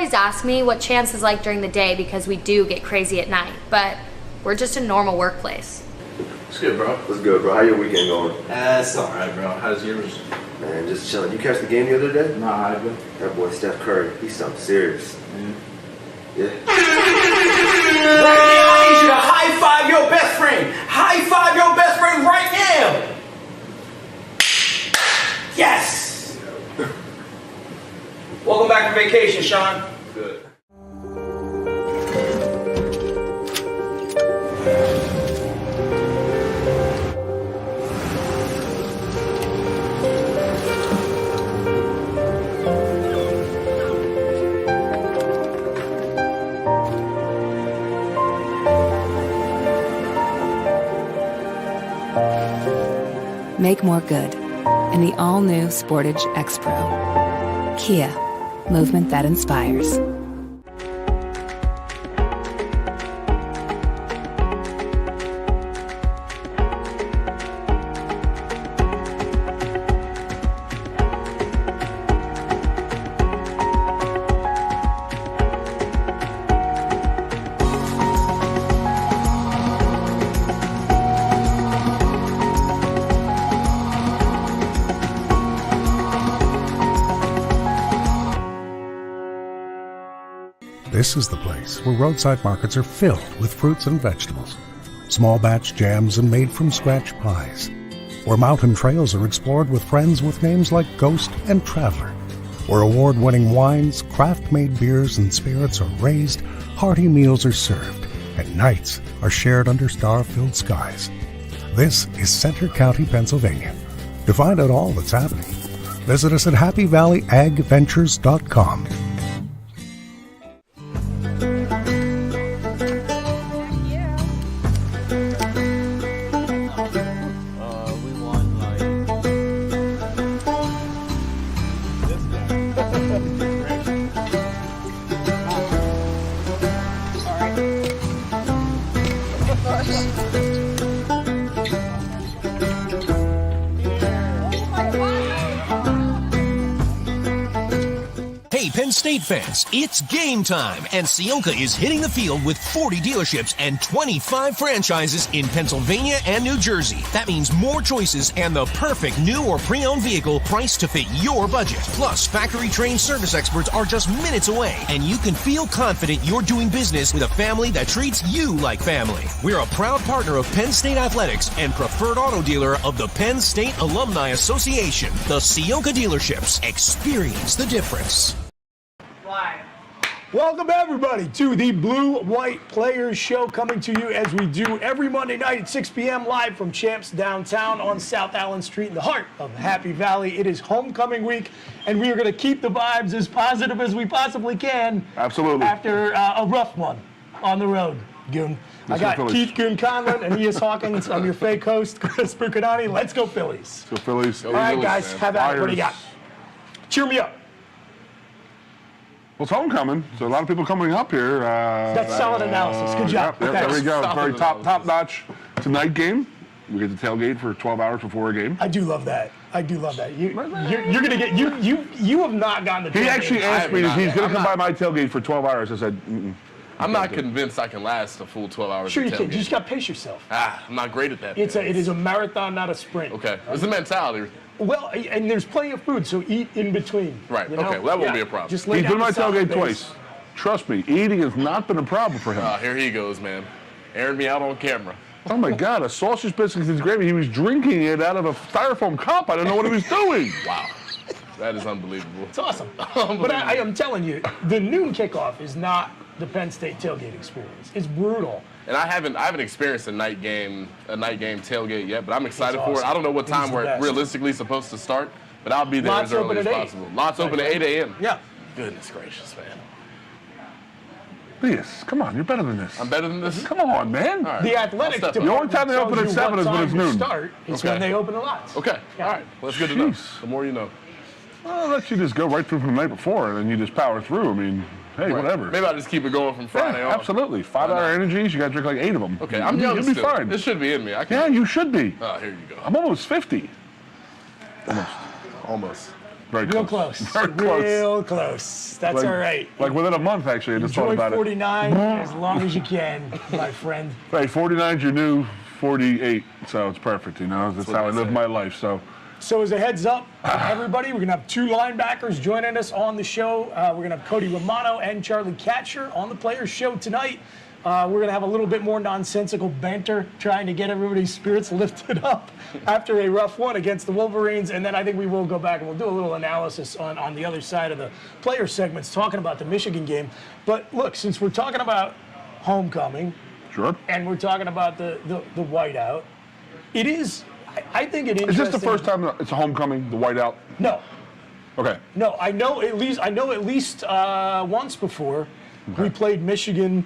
always ask me what Chance is like during the day because we do get crazy at night, but we're just a normal workplace. What's good, bro? What's good, bro? How your weekend going? It's alright, bro. How's yours? Man, just chilling. You catch the game the other day? Nah, I did. That boy Steph Curry, he's something serious. Yeah. Right now, I need you to high five your best friend. High five your best friend right now. Yes. Welcome back from vacation, Sean. Good. Make more good in the all-new Sportage X-Pro. Kia, movement that inspires. This is the place where roadside markets are filled with fruits and vegetables, small batch jams and made from scratch pies, where mountain trails are explored with friends with names like Ghost and Traveler, where award-winning wines, craft-made beers and spirits are raised, hearty meals are served, and nights are shared under star-filled skies. This is Center County, Pennsylvania. To find out all that's happening, visit us at happyvalleyagventures.com. Hey, Penn State fans, it's game time, and Ciocca is hitting the field with 40 dealerships and 25 franchises in Pennsylvania and New Jersey. That means more choices and the perfect new or pre-owned vehicle priced to fit your budget. Plus, factory-trained service experts are just minutes away, and you can feel confident you're doing business with a family that treats you like family. We're a proud partner of Penn State Athletics and preferred auto dealer of the Penn State Alumni Association. The Ciocca dealerships. Experience the difference. Welcome everybody to the Blue White Players Show, coming to you as we do every Monday night at 6 p.m. live from Champs downtown on South Allen Street in the heart of Happy Valley. It is homecoming week, and we are going to keep the vibes as positive as we possibly can. Absolutely. After a rough one on the road, Goon. I got Keith Goon Conlon, Aeneas Hawkins. I'm your fake host, Chris Bucadani. Let's go Phillies. Let's go Phillies. All right, guys, have at it. What do you got? Cheer me up. Well, it's homecoming, so a lot of people coming up here. That's solid analysis. Good job. Yep, there we go. Very top notch. It's a night game. We get to tailgate for 12 hours before a game. I do love that. You're gonna get you have not gotten the tailgate. He actually asked me if he's gonna come by my tailgate for 12 hours. I said, I'm not convinced I can last a full 12 hours. Sure you of can. You tailgate. just got to pace yourself. I'm not great at that. It is a marathon, not a sprint. Okay. It's the mentality. Well, and there's plenty of food, so eat in between. Right. You know? Okay. Well, that won't be a problem. Just he's been my tailgate twice. Trust me, eating has not been a problem for him. Here he goes, man. Airing me out on camera. Oh my God, a sausage biscuits and gravy. He was drinking it out of a styrofoam cup. I didn't know what he was doing. Wow. That is unbelievable. It's awesome. But I am telling you, the noon kickoff is not the Penn State tailgate experience. It's brutal. And I haven't experienced a night game tailgate yet, but I'm excited for it. I don't know what time we're realistically supposed to start, but I'll be there as early as possible. Lots open at 8 a.m. Yeah. Goodness gracious, man. Yes, come on, you're better than this. I'm better than this? Come on, man. Right. The athletic department. The only time they open at 7 is when it's noon. It's when they open the lots. Okay, all right. Well, that's good to know. The more you know. Well, let you just go right through from the night before, and then you just power through. I mean, hey, whatever. Maybe I'll just keep it going from Friday on. Absolutely. 5-hour energies, you got to drink like 8 of them. Okay, I'm young You'll be fine. This should be in me. Yeah, you should be. Oh, here you go. I'm almost 50. Almost. Very Real close. close. Very close. Real close. That's all right. Like within a month, actually, I just thought Enjoy about 49 as long as you can, my friend. Hey, 49's your new 48, so it's perfect, you know? That's how I live my life, so. So as a heads up, everybody, we're going to have 2 linebackers joining us on the show. We're going to have Cody Romano and Charlie Katshir on the Players Show tonight. We're going to have a little bit more nonsensical banter, trying to get everybody's spirits lifted up after a rough one against the Wolverines. And then I think we will go back and we'll do a little analysis on the other side of the player segments, talking about the Michigan game. But look, since we're talking about homecoming, sure, and we're talking about the whiteout, it is, I think it is. Is this the first time it's a homecoming, the whiteout? No. Okay. No, I know at least once before we played Michigan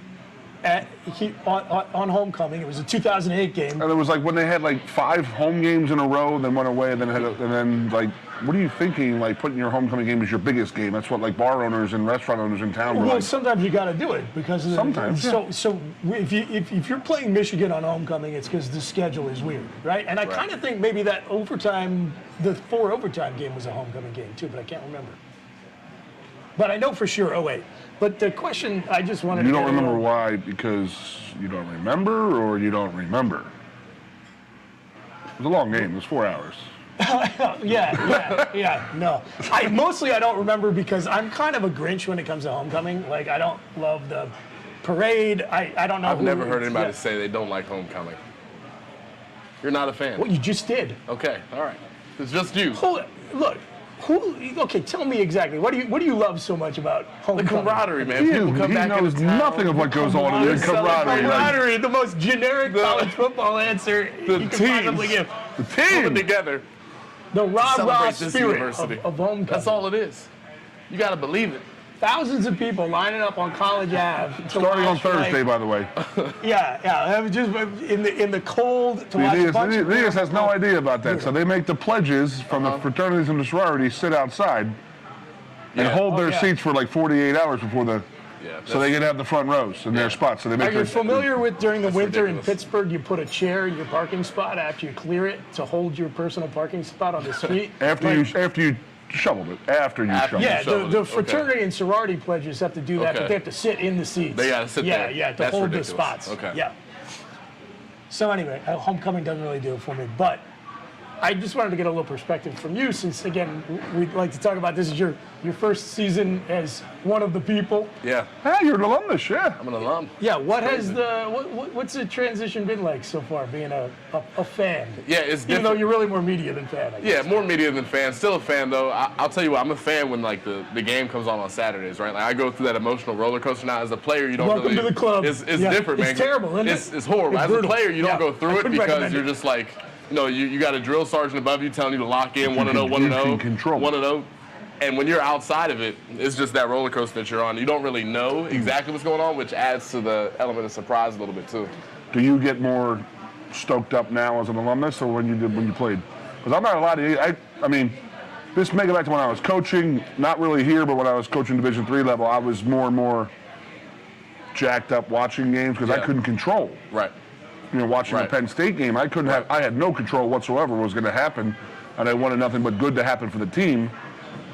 on homecoming. It was a 2008 game. And it was like when they had like 5 home games in a row, then went away, and then like, what are you thinking? Like putting your homecoming game as your biggest game? That's what like bar owners and restaurant owners in town were Well, like. sometimes you got to do it because of sometimes. So if you're playing Michigan on homecoming, it's because the schedule is weird, right? And I kind of think maybe that overtime, the 4 overtime game was a homecoming game too, but I can't remember. But I know for sure 08. But the question I just wanted to You don't remember why? Because you don't remember, or you don't remember? It was a long game. It was 4 hours. Yeah. No. I don't remember because I'm kind of a Grinch when it comes to homecoming. Like, I don't love the parade. I don't know. I've never heard anybody say they don't like homecoming. You're not a fan. Well, you just did. Okay, all right. It's just you. Okay, tell me exactly. What do you love so much about homecoming? The camaraderie, man. People come back knows into town. nothing of what goes on in the camaraderie. Camaraderie, the most generic college football answer you can possibly give. The team coming together. The rah-rah Celebrate this spirit university. of homecoming. That's all it is. You got to believe it. Thousands of people lining up on College Ave. Starting on Thursday, by the way. Yeah. Just in the cold to watch a bunch of Aeneas has no idea about that. So they make the pledges from the fraternities and the sororities sit outside and hold their seats for like 48 hours before the. So they can have the front rows in their spots. So they make. Are you familiar with during the winter in Pittsburgh, you put a chair in your parking spot after you clear it to hold your personal parking spot on the street? after you shoveled it. Yeah, the fraternity and sorority pledges have to do that, but they have to sit in the seats. They got to sit there. Yeah, to That's hold ridiculous. the spots. Okay. Yeah. So anyway, homecoming doesn't really do it for me, but I just wanted to get a little perspective from you, since again we'd like to talk about this is your first season as one of the people. Yeah. Hey, you're an alumnus, yeah. I'm an alum. Yeah. What's the transition been like so far, being a fan? Yeah, it's different. Even though you're really more media than fan. I guess. Yeah, more media than fan. Still a fan though. I'll tell you what, I'm a fan when like the game comes on Saturdays, right? Like I go through that emotional roller coaster now. As a player, you don't Welcome really. to the club. It's different, man. It's terrible, isn't it? It's horrible. It's As brutal. a player, you don't go through it because you're it. just like, you got a drill sergeant above you telling you to lock in 1-0, 1-0, control 1-0. And when you're outside of it, it's just that roller coaster that you're on. You don't really know exactly what's going on, which adds to the element of surprise a little bit too. Do you get more stoked up now as an alumnus, or when you played? Because I'm not allowed to. I mean, this may go back to when I was coaching, not really here, but when I was coaching Division III level, I was more and more jacked up watching games because I couldn't control. Right. Watching the Penn State game, I couldn't have. I had no control whatsoever what was going to happen, and I wanted nothing but good to happen for the team.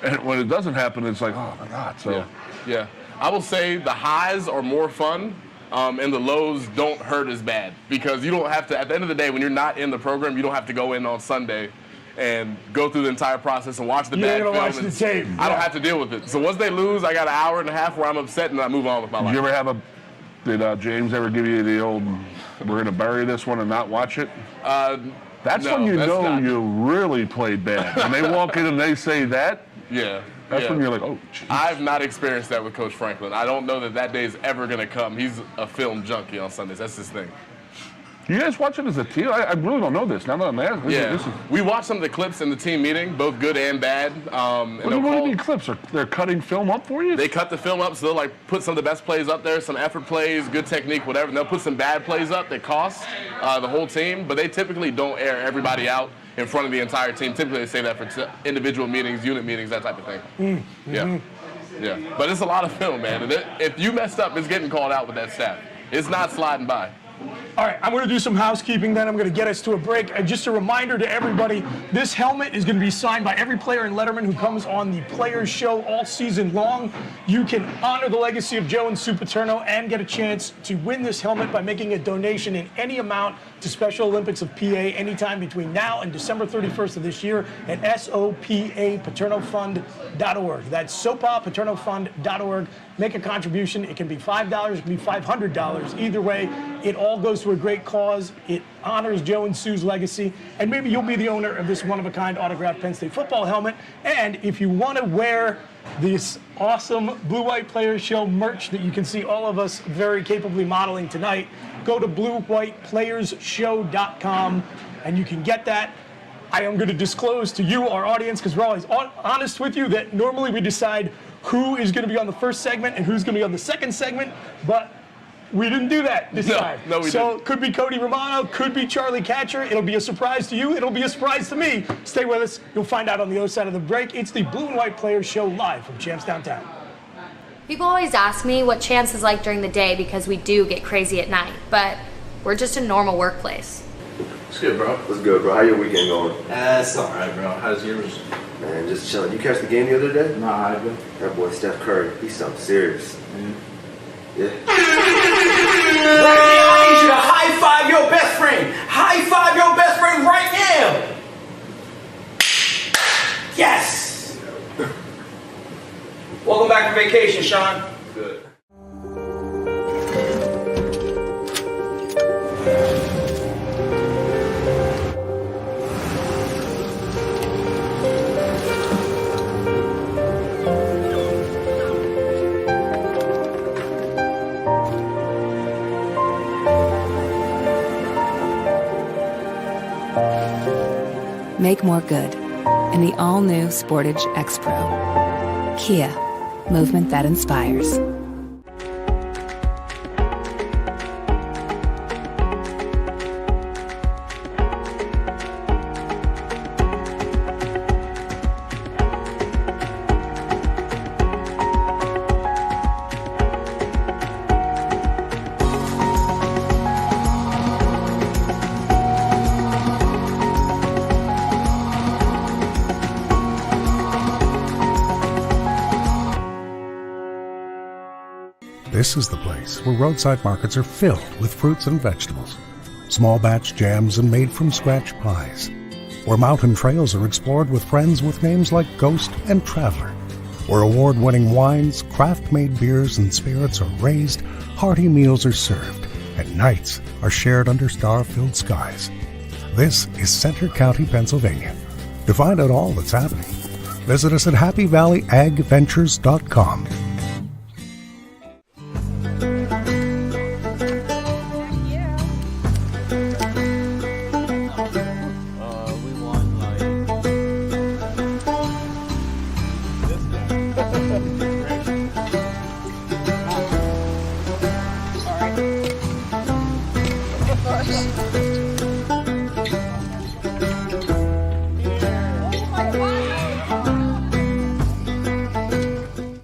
And when it doesn't happen, it's like, oh my God. So yeah. I will say the highs are more fun, and the lows don't hurt as bad because you don't have to. At the end of the day, when you're not in the program, you don't have to go in on Sunday and go through the entire process and watch the bad film. Watch the tape. I don't have to deal with it. So once they lose, I got an hour and a half where I'm upset and I move on with my life. Did you ever have did James ever give you the old, we're going to bury this one and not watch it? That's when you know you really played bad. When they walk in and they say that, that's when you're like, oh, geez. I've not experienced that with Coach Franklin. I don't know that day is ever going to come. He's a film junkie on Sundays. That's his thing. You guys watch it as a team? I really don't know this. Now that I'm asking. We watched some of the clips in the team meeting, both good and bad. What do you mean clips? They're cutting film up for you? They cut the film up, so they'll like put some of the best plays up there, some effort plays, good technique, whatever. And they'll put some bad plays up that cost the whole team, but they typically don't air everybody out in front of the entire team. Typically they save that for individual meetings, unit meetings, that type of thing. Yeah. But it's a lot of film, man. And if you messed up, it's getting called out with that staff. It's not sliding by. All right, I'm going to do some housekeeping, then I'm going to get us to a break. And just a reminder to everybody, this helmet is going to be signed by every player in Letterman who comes on the Players Show all season long. You can honor the legacy of Joe and Sue Paterno and get a chance to win this helmet by making a donation in any amount to Special Olympics of PA anytime between now and December 31st of this year at sopapaternofund.org. That's sopapaternofund.org. Make a contribution. It can be $5, it can be $500. Either way, it all goes to a great cause. It honors Joe and Sue's legacy. And maybe you'll be the owner of this one-of-a-kind autographed Penn State football helmet. And if you want to wear this awesome Blue White Players Show merch that you can see all of us very capably modeling tonight, go to bluewhiteplayershow.com and you can get that. I am going to disclose to you, our audience, because we're always honest with you, that normally we decide who is going to be on the first segment and who's going to be on the second segment, but we didn't do that this time. No, we so didn't. It could be Cody Romano, could be Charlie Katshir. It'll be a surprise to you. It'll be a surprise to me. Stay with us. You'll find out on the other side of the break. It's the Blue and White Players Show live from Champs Downtown. People always ask me what Champs is like during the day because we do get crazy at night, but we're just a normal workplace. It's good, bro. What's good, bro? How your weekend going? It's all right, bro. How's yours? Man, just chilling. You catch the game the other day? Nah, I did. That boy Steph Curry, he's something serious. Yeah. Right now, I need you to high five your best friend. High five your best friend right now. Yes. Welcome back from vacation, Sean. Good. Make more good in the all-new Sportage X Pro. Kia, movement that inspires. This is the place where roadside markets are filled with fruits and vegetables, small batch jams and made from scratch pies, where mountain trails are explored with friends with names like Ghost and Traveler, where award-winning wines, craft-made beers, and spirits are raised, hearty meals are served, and nights are shared under star-filled skies. This is Center County, Pennsylvania. To find out all that's happening, visit us at happyvalleyagventures.com.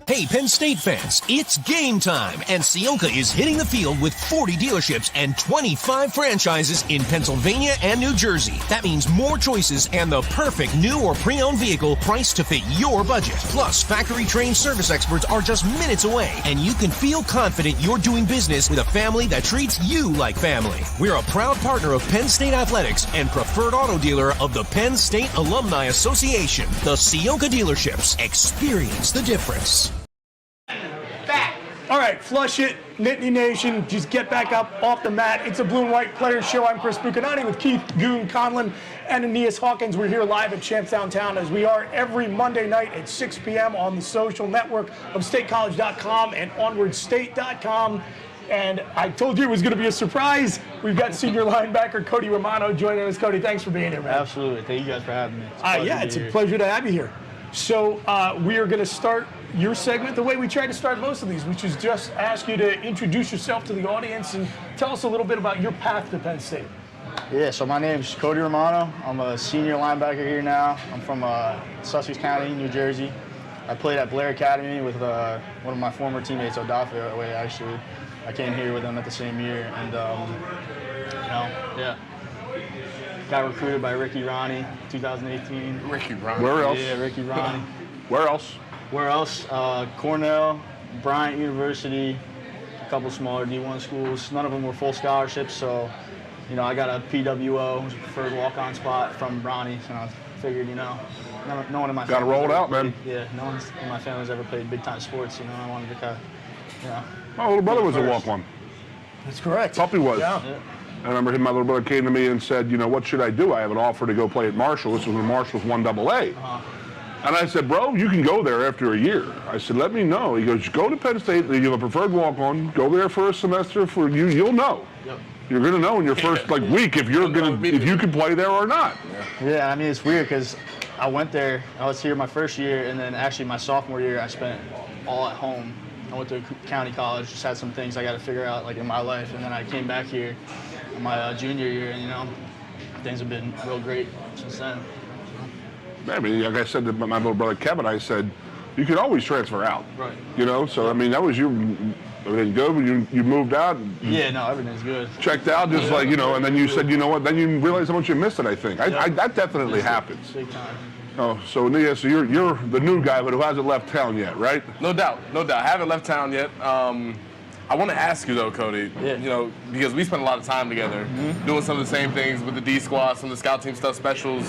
Hey, Penn State fans, it's game time, and Sionka is hitting the field with 40 dealerships and 25 franchises in Pennsylvania and New Jersey. That means more choices and the perfect new or pre-owned vehicle priced to fit your budget. Plus, factory-trained service experts are just minutes away, and you can feel confident you're doing business with a family that treats you like family. We're a proud partner of Penn State Athletics and preferred auto dealer of the Penn State Alumni Association. The Sionka dealerships. Experience the difference. All right, flush it, Nittany Nation. Just get back up off the mat. It's a Blue and White Players Show. I'm Chris Buchanani with Keith Goon Conlon and Aeneas Hawkins. We're here live at Champs Downtown, as we are every Monday night at 6 p.m. on the social network of statecollege.com and onwardstate.com. And I told you it was going to be a surprise. We've got senior linebacker Cody Romano joining us. Cody, thanks for being here, man. Absolutely. Thank you guys for having me. It's a pleasure to have you here. So we are going to start your segment the way we try to start most of these, which is just ask you to introduce yourself to the audience and tell us a little bit about your path to Penn State. Yeah, so my name's Cody Romano. I'm a senior linebacker here now. I'm from Sussex County, New Jersey. I played at Blair Academy with one of my former teammates, Odafe, actually. I came here with them at the same year, and got recruited by Ricky Ronnie, 2018. Ricky Ronnie. Where else? Yeah, Ricky Ronnie. Where else? Where else? Cornell, Bryant University, a couple smaller D1 schools. None of them were full scholarships, so I got a PWO, preferred walk-on spot from Ronnie, and I figured, no one in my family. Got to roll it out, man. Yeah, no one in my family's ever played big-time sports. I wanted to kind of, My little brother was a walk-on. That's correct. Puppy was. Yeah. I remember my little brother came to me and said, what should I do? I have an offer to go play at Marshall. This was when Marshall was 1AA. And I said, bro, you can go there after a year. I said, let me know. He goes, go to Penn State. You have a preferred walk-on. Go there for a semester. You'll know. Yep. You're going to know in your first week if you can play there or not. Yeah, I mean, it's weird because I went there. I was here my first year, and then actually my sophomore year I spent all at home. I went to county college, just had some things I got to figure out in my life, and then I came back here in my junior year, and things have been real great since then. I mean, like I said to my little brother Kevin, I said, you can always transfer out. Right. So I mean, that was everything good when you moved out? Yeah, no, everything's good. Checked out, just and then you said, what? Then you realized how much you missed it, I think. That definitely happens. Big time. Oh, so you're the new guy, but who hasn't left town yet, right? No doubt. I haven't left town yet. I want to ask you though, Cody. Yeah. Because we spent a lot of time together, doing some of the same things with the D squad, some of the scout team stuff, specials.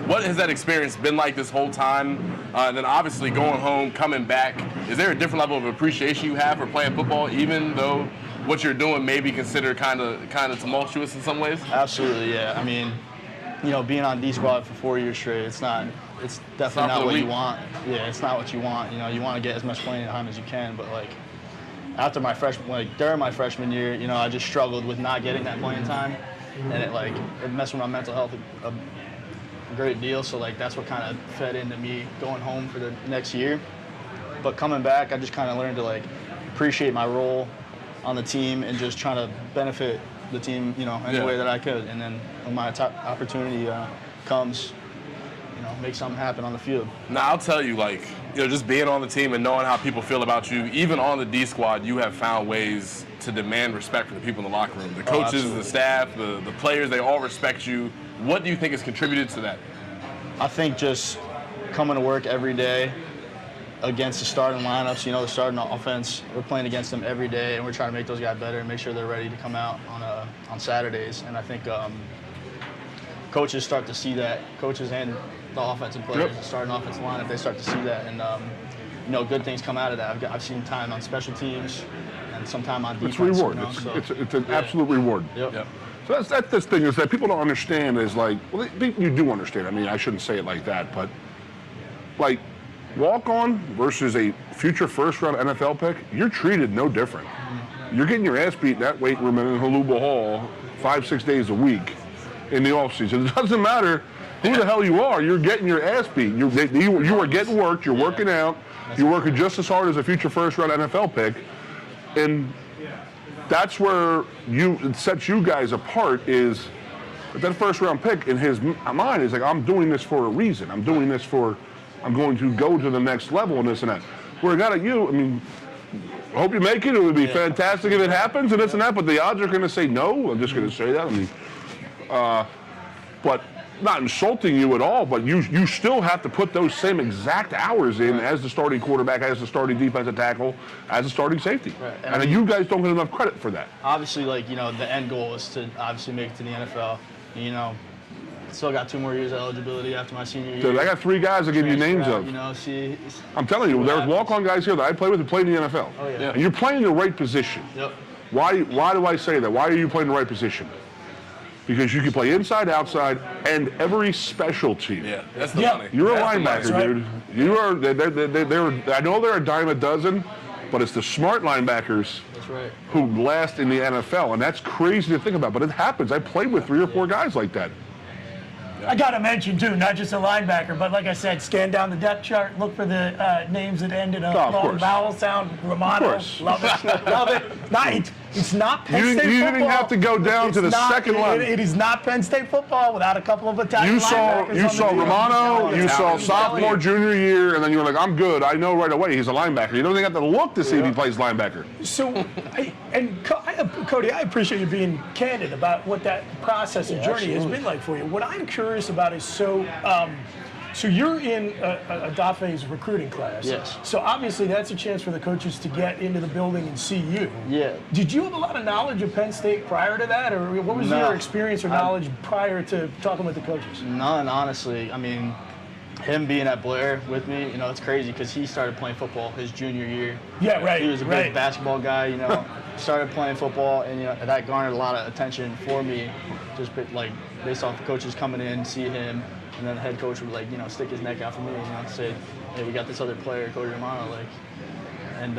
What has that experience been like this whole time? And then obviously going home, coming back, is there a different level of appreciation you have for playing football, even though what you're doing may be considered kind of tumultuous in some ways? Absolutely, yeah. I mean, being on D squad for 4 years straight, it's definitely not what you want. Yeah, it's not what you want. You want to get as much playing time as you can, but after my during my freshman year, I just struggled with not getting that playing time, and it messed with my mental health a great deal. So that's what kind of fed into me going home for the next year. But coming back, I just kind of learned to appreciate my role on the team and just trying to benefit the team, any way that I could. And then when my opportunity comes, make something happen on the field. Now, I'll tell you, just being on the team and knowing how people feel about you, even on the D squad, you have found ways to demand respect from the people in the locker room. The coaches, the staff, the players, they all respect you. What do you think has contributed to that? I think just coming to work every day against the starting lineups, the starting offense, we're playing against them every day, and we're trying to make those guys better and make sure they're ready to come out on Saturdays. And I think coaches start to see that, coaches and the offensive players, the starting offensive lineup, they start to see that, and good things come out of that. I've seen time on special teams and some time on defense. It's reward. It's an absolute reward. Yep. So that's this thing is that people don't understand is you do understand. I mean, I shouldn't say it like that, but walk-on versus a future first-round NFL pick, you're treated no different. You're getting your ass beat in that weight room in Haluba Hall 5-6 days a week in the offseason. It doesn't matter who the hell you are, you're getting your ass beat. You are getting worked, you're working out, you're working just as hard as a future first-round NFL pick, and that's where it sets you guys apart is that first-round pick in his mind is I'm doing this for a reason. I'm going to go to the next level and this and that. Where I got at you, I mean, I hope you make it. It would be fantastic if it happens and this and that, but the odds are going to say no. I'm just going to say that. I mean, but not insulting you at all, but you still have to put those same exact hours in as the starting quarterback, as the starting defensive tackle, as the starting safety. Right. And you guys don't get enough credit for that. Obviously, the end goal is to obviously make it to the NFL. Still got 2 more years of eligibility after my senior year. So I got 3 guys I'll give you names of. I'm telling you, there's walk-on guys here that I play with who played in the NFL. Oh, yeah. And you're playing the right position. Yep. Why do I say that? Why are you playing the right position? Because you can play inside, outside, and every specialty. Yeah, that's the money. You're a linebacker, dude. You are. I know they're a dime a dozen, but it's the smart linebackers who last in the NFL, and that's crazy to think about. But it happens. I played with 3 or 4 guys like that. I got to mention, too, not just a linebacker, but like I said, scan down the depth chart, look for the names that end in a long vowel sound. Romano, love it, love it. Not It's not Penn State football. You didn't have to go down to the second line. It is not Penn State football without a couple of Italian linebackers. You saw Romano, you saw sophomore, junior year, and then you were like, I'm good. I know right away he's a linebacker. You don't even have to look to see if he plays linebacker. So, Cody, I appreciate you being candid about what that process and journey has been like for you. What I'm curious about is, so you're in Adafe's recruiting class. Yes. So obviously that's a chance for the coaches to get into the building and see you. Yeah. Did you have a lot of knowledge of Penn State prior to that, or what was your experience or knowledge prior to talking with the coaches? None, honestly. I mean, him being at Blair with me, it's crazy because he started playing football his junior year. Yeah, right. He was a big basketball guy, started playing football, and that garnered a lot of attention for me, just based off the coaches coming in, see him. And then the head coach would stick his neck out for me, say, hey, we got this other player, Cody Romano, and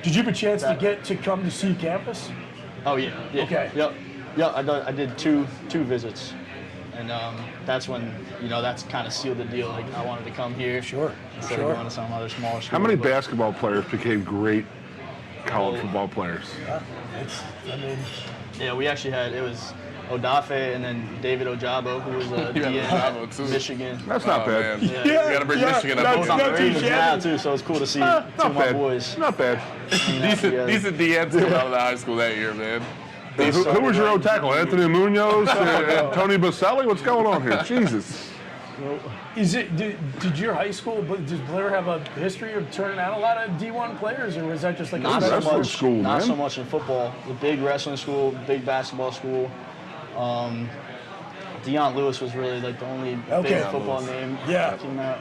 did you have a chance to come to see campus? Oh yeah. Okay. Yep. I did two visits, and that's when that's kind of sealed the deal. Like I wanted to come here. Sure. Instead of going to some other smaller school. How many basketball players became great college football players? Yeah, we actually had it was Odafe and then David Ojabo, who was a DN at Michigan. That's not bad. Yeah. You got to bring Michigan up. Both on the Ravens now too, so it's cool to see two of my boys. Not bad. Decent DNs coming out of the high school that year, man. Who was your old tackle? Anthony Munoz, Tony Baselli? What's going on here? Jesus. Did your high school, does Blair have a history of turning out a lot of D1 players, or was that just like not a so special much school, man? Not so much in football. The big wrestling school, big basketball school. Deion Lewis was really the only big football name that came out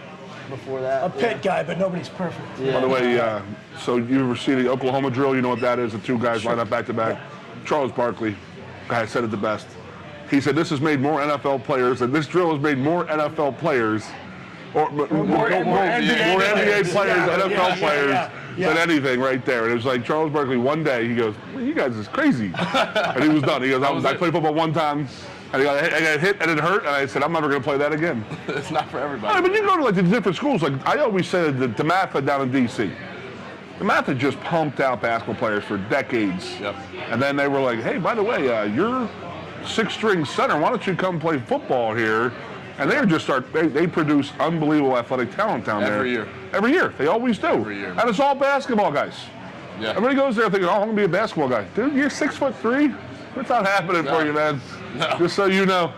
before that. A pit guy, but nobody's perfect. Yeah. By the way, so you ever see the Oklahoma drill? You know what that is? The two guys line up back to back. Charles Barkley, guy said it the best. He said this has made more NFL players, and this drill has made more NFL players, or more NBA players, NFL players than anything right there. And it was like Charles Barkley one day, he goes, well, you guys is crazy. And he was done. He goes, I played football one time, and I got hit and it hurt, and I said, I'm never going to play that again. It's not for everybody. I mean, you go to the different schools. Like I always said, the DeMatha down in D.C., DeMatha just pumped out basketball players for decades. Yep. And then they were like, hey, by the way, you're six-string center. Why don't you come play football here? And they produce unbelievable athletic talent down there. Every year. They always do. Every year. And it's all basketball guys. Yeah. Everybody goes there thinking, I'm going to be a basketball guy. Dude, you're 6'3". What's not happening for you, man? No. Just so you know.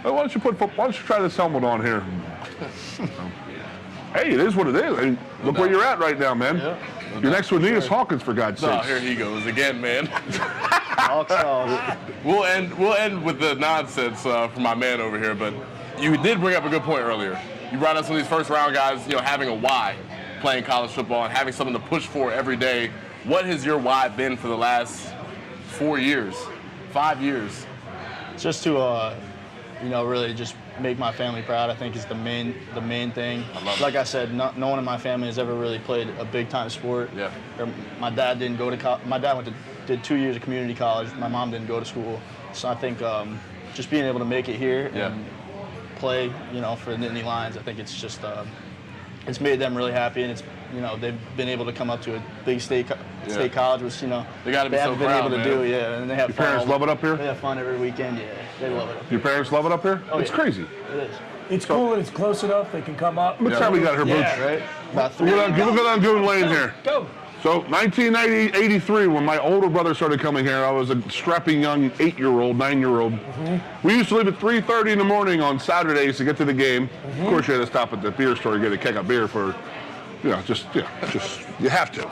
Well, why don't you try this helmet on here? Hey, it is what it is. I mean, look where you're at right now, man. Yeah. You're next to Aeneas Hawkins, for God's sake. Oh, here he goes again, man. Also, We'll end with the nonsense from my man over here, but you did bring up a good point earlier. You brought up some of these first round guys, having a why playing college football and having something to push for every day. What has your why been for the last 4 years, 5 years? just to really just make my family proud, I think is the main thing. Like I said, no one in my family has ever really played a big time sport. Yeah. My dad didn't go to college. My dad did 2 years of community college. My mom didn't go to school. So I think just being able to make it here and play, for the Nittany Lions, I think it's just it's made them really happy, and it's they've been able to come up to a big state college, which they got to be so haven't been proud, able to do, and they have Your fun. parents love it up here? They have fun every weekend, they love it up Your parents love it up here? Oh, it's yeah. crazy. It is. It's cool and it's close enough. They can come up. What time we got her boots? Yeah. Right? About 3. We'll go down Goon Lane here. Go. So 1983, when my older brother started coming here, I was a strapping young 8-year-old, 9-year-old. We used to leave at 3:30 in the morning on Saturdays to get to the game. Of course, you had to stop at the beer store to get a keg of beer for, just you have to.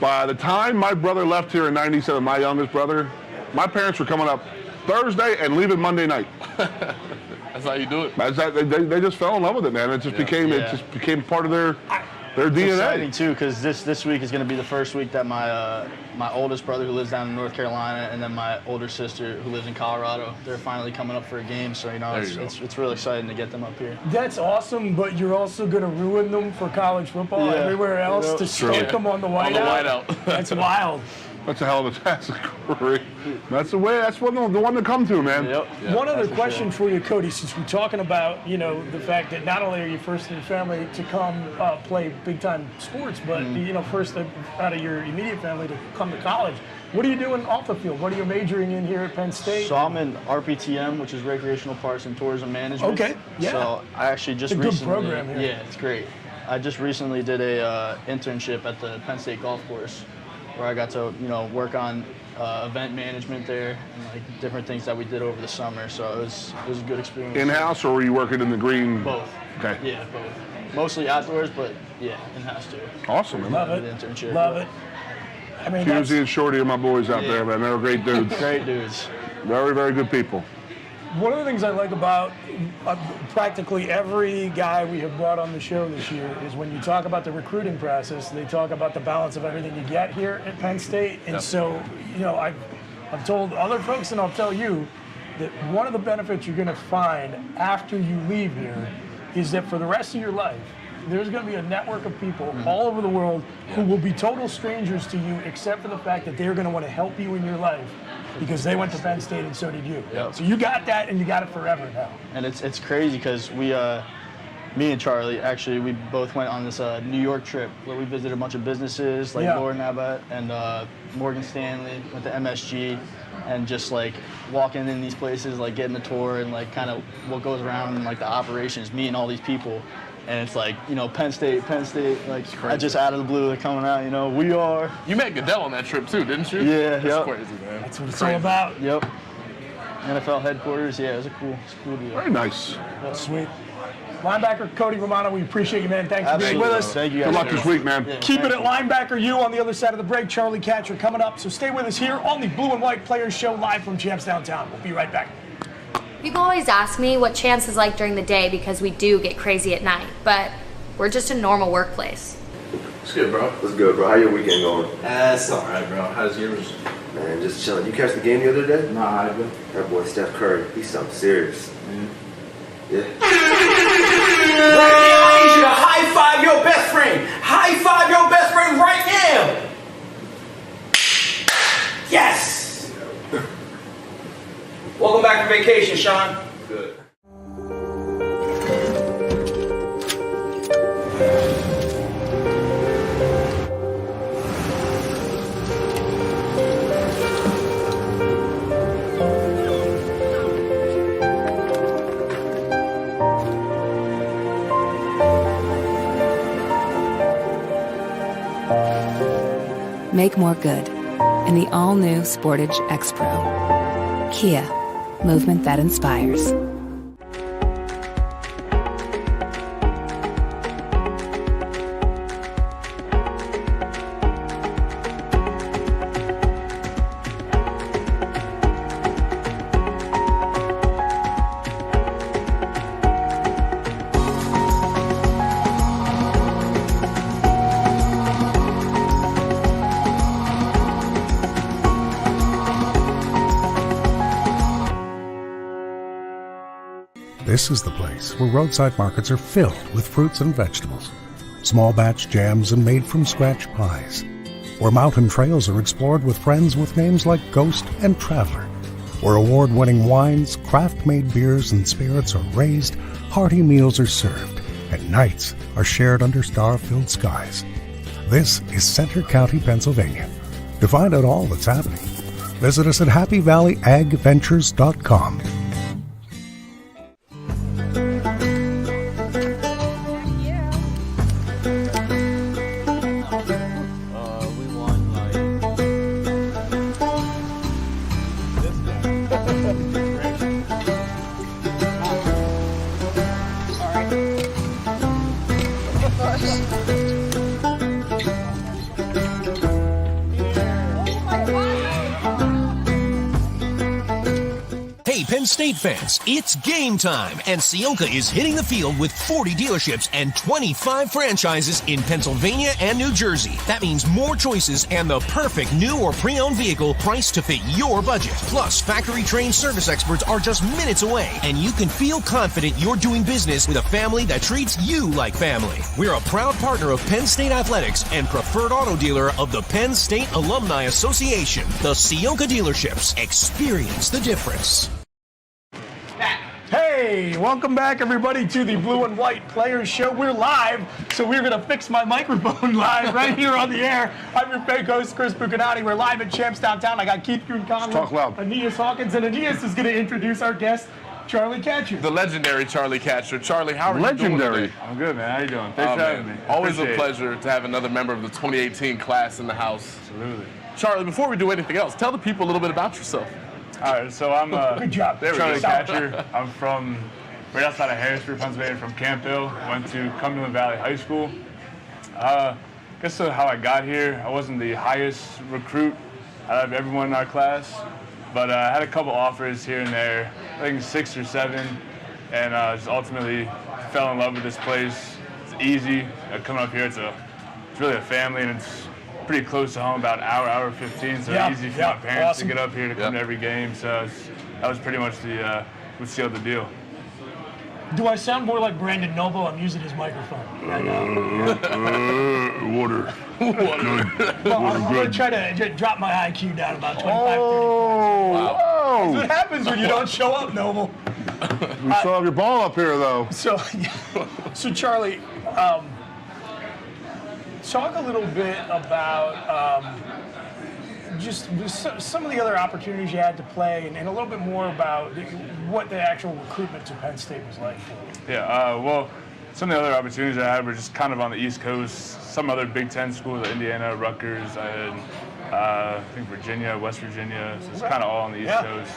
By the time my brother left here in '97, my youngest brother, my parents were coming up Thursday and leaving Monday night. That's how you do it. They just fell in love with it, man. It just became part of their DNA. It's exciting too, because this week is going to be the first week that my oldest brother, who lives down in North Carolina, and then my older sister, who lives in Colorado, they're finally coming up for a game. So it's really exciting to get them up here. That's awesome, but you're also going to ruin them for college football everywhere else to stoke them on the whiteout. On the whiteout. That's wild. That's a hell of a task. That's the way. That's the one to come to, man. Yep. One other question for you, Cody, since we're talking about, the fact that not only are you first in your family to come play big-time sports, but, first out of your immediate family to come to college. What are you doing off the field? What are you majoring in here at Penn State? So I'm in RPTM, which is Recreational Parks and Tourism Management. Okay, yeah. So I actually just it's a recently, good program here. Yeah, it's great. I just recently did a internship at the Penn State golf course, where I got to work on event management there and like different things that we did over the summer. So it was a good experience. In-house, or were you working in the green? Both. Okay. Yeah, both. Mostly outdoors, but yeah, in-house too. Awesome, man. Love it. The internship. Love it. I mean, Husey and Shorty are my boys out there, man. They're great dudes. Great dudes. Very, very good people. One of the things I like about practically every guy we have brought on the show this year is when you talk about the recruiting process, they talk about the balance of everything you get here at Penn State. And so, I've told other folks, and I'll tell you, that one of the benefits you're going to find after you leave here is that for the rest of your life, there's going to be a network of people all over the world who will be total strangers to you, except for the fact that they're going to want to help you in your life because they went to Penn State and so did you. Yep. So you got that, and you got it forever now. And it's crazy because me and Charlie, actually, we both went on this New York trip where we visited a bunch of businesses like Lord and Abbott and Morgan Stanley, went to MSG, and just like walking in these places, like getting the tour and like kind of what goes around and like the operations, meeting all these people. And it's like, Penn State, like I just out of the blue, they're coming out, we are. You met Goodell on that trip too, didn't you? Yeah, That's crazy, man. That's what it's all about. Yep. NFL headquarters, yeah, it was a cool deal. Very nice. Sweet. Linebacker Cody Romano, we appreciate you, man. Thanks for being with us. Thank you guys. Good luck this week, man. Yeah, Keep it at linebacker you on the other side of the break. Charlie Katshir coming up. So stay with us here on the Blue and White Players Show live from Champs Downtown. We'll be right back. People always ask me what Chance is like during the day because we do get crazy at night, but we're just a normal workplace. What's good, bro? What's good, bro? How your weekend going? It's all right, bro. How's yours? Man, just chilling. You catch the game the other day? Nah, I haven't. That boy Steph Curry, he's something serious. Yeah. Right now, I need you to high five your best friend. High five your best friend right now. Yes. Welcome back from vacation, Sean. Good. Make more good in the all-new Sportage X-Pro. Kia, movement that inspires. This is the place where roadside markets are filled with fruits and vegetables, small batch jams and made from scratch pies, where mountain trails are explored with friends with names like Ghost and Traveler, where award-winning wines, craft-made beers, and spirits are raised, hearty meals are served, and nights are shared under star-filled skies. This is Center County, Pennsylvania. To find out all that's happening, visit us at happyvalleyagventures.com. Penn State fans, it's game time, and Sionka is hitting the field with 40 dealerships and 25 franchises in Pennsylvania and New Jersey. That means more choices and the perfect new or pre-owned vehicle priced to fit your budget. Plus, factory-trained service experts are just minutes away, and you can feel confident you're doing business with a family that treats you like family. We're a proud partner of Penn State Athletics and preferred auto dealer of the Penn State Alumni Association. The Sionka dealerships. Experience the difference. Hey, welcome back, everybody, to the Blue and White Players Show. We're live, so we're going to fix my microphone live right here on the air. I'm your fake host, Chris Bucanati. We're live at Champs Downtown. I got Keith Kuhn-Conlon, Talk loud. Aeneas Hawkins, and Aeneas is going to introduce our guest, Charlie Katshir. The legendary Charlie Katshir. Charlie, how are you doing today? I'm good, man. How you doing? Thanks for having me. Always a pleasure to have another member of the 2018 class in the house. Absolutely. Charlie, before we do anything else, tell the people a little bit about yourself. All right, so I'm good job. Charlie Katshir. I'm from right outside of Harrisburg, Pennsylvania, from Campbell. Went to Cumberland Valley High School. Guess how I got here, I wasn't the highest recruit out of everyone in our class, but I had a couple offers here and there, I think 6 or 7, and just ultimately fell in love with this place. It's easy. Coming up here, it's really a family, and it's pretty close to home, about an hour 15, so easy for my parents to get up here to come to every game. So that was pretty much what sealed the deal. Do I sound more like Brandon Noble? I'm using his microphone right now. Water. Well, I'm going to try to drop my IQ down about 25, 30 points. Wow. That's what happens when you don't show up, Noble. We still have your ball up here, though. So Charlie, talk a little bit about just some of the other opportunities you had to play, and a little bit more about what the actual recruitment to Penn State was like for you. Yeah, well, some of the other opportunities I had were just kind of on the East Coast. Some other Big Ten schools, Indiana, Rutgers. I had, I think Virginia, West Virginia. So it's kind of all on the East Coast.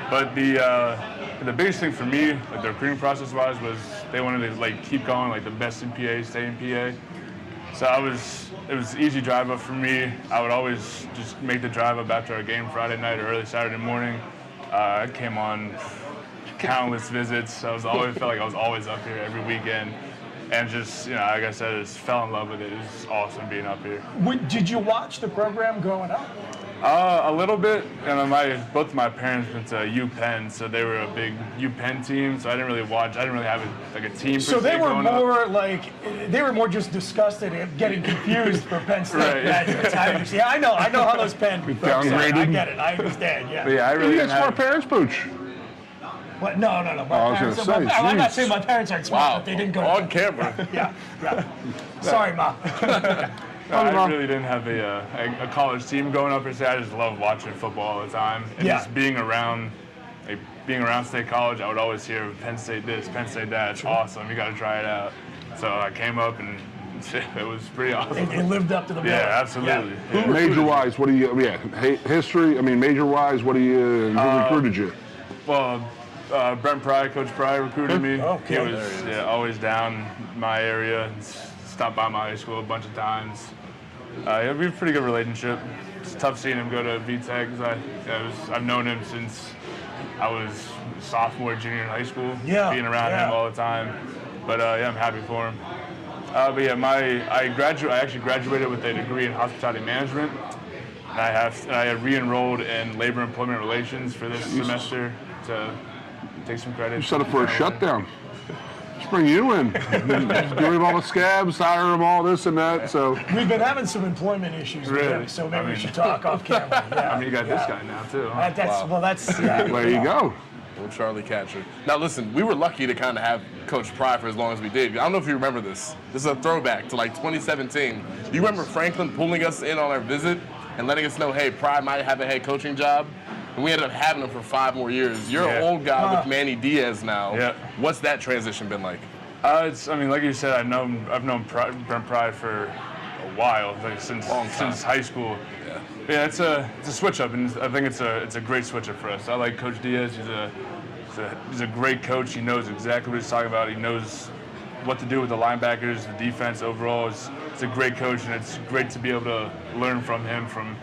But the biggest thing for me, like the recruiting process-wise, was they wanted to keep going, the best in PA, stay in PA. So it was an easy drive up for me. I would always just make the drive up after our game Friday night or early Saturday morning. I came on countless visits. I felt like I was always up here every weekend. And just, like I said, I just fell in love with it. It was awesome being up here. Did you watch the program growing up? A little bit. Both of my parents went to UPenn, so they were a big UPenn team. So I didn't really watch. I didn't really have a team. So they were more just disgusted at getting confused for Penn State graduates. I know how those Penn folks are. I get it. I understand. Yeah. But yeah, I really didn't have. Smart parents, Pooch. What? No. I'm not saying my parents aren't smart, but they didn't go on camera. Yeah. Sorry, Mom. I really didn't have a college team growing up per se. I just loved watching football all the time. And just being around State College, I would always hear Penn State this, Penn State that. It's awesome. You got to try it out. So I came up and it was pretty awesome. It lived up to the bill. Yeah, absolutely. Yeah. Major-wise, what do you, history, major-wise, who recruited you? Well, Brent Pry, Coach Pry recruited me. He was always down my area. Stopped by my high school a bunch of times. We have a pretty good relationship. It's tough seeing him go to VTech because I've known him since I was sophomore, junior in high school, being around him all the time. But I'm happy for him. I actually graduated with a degree in hospitality management. And I had re-enrolled in labor and employment relations for this semester to take some credit. You set up for a shutdown. Just bring you in. Get rid of all the scabs, hire them all, this and that. So we've been having some employment issues with him, so maybe we should talk off camera. Yeah. You got this guy now too. Huh? There you go. Well, Charlie Katshir. Now listen, we were lucky to kind of have Coach Pry for as long as we did. I don't know if you remember this. This is a throwback to 2017. Do you remember Franklin pulling us in on our visit and letting us know, hey, Pry might have a head coaching job? And we ended up having him for 5 more years. You're an old guy with Manny Diaz now. Yeah. What's that transition been like? Like you said, I've known Brent Pry for a while, since high school. Yeah, it's a switch up, and I think it's a great switch up for us. I like Coach Diaz. He's a great coach. He knows exactly what he's talking about. He knows what to do with the linebackers, the defense overall. It's a great coach, and it's great to be able to learn from him from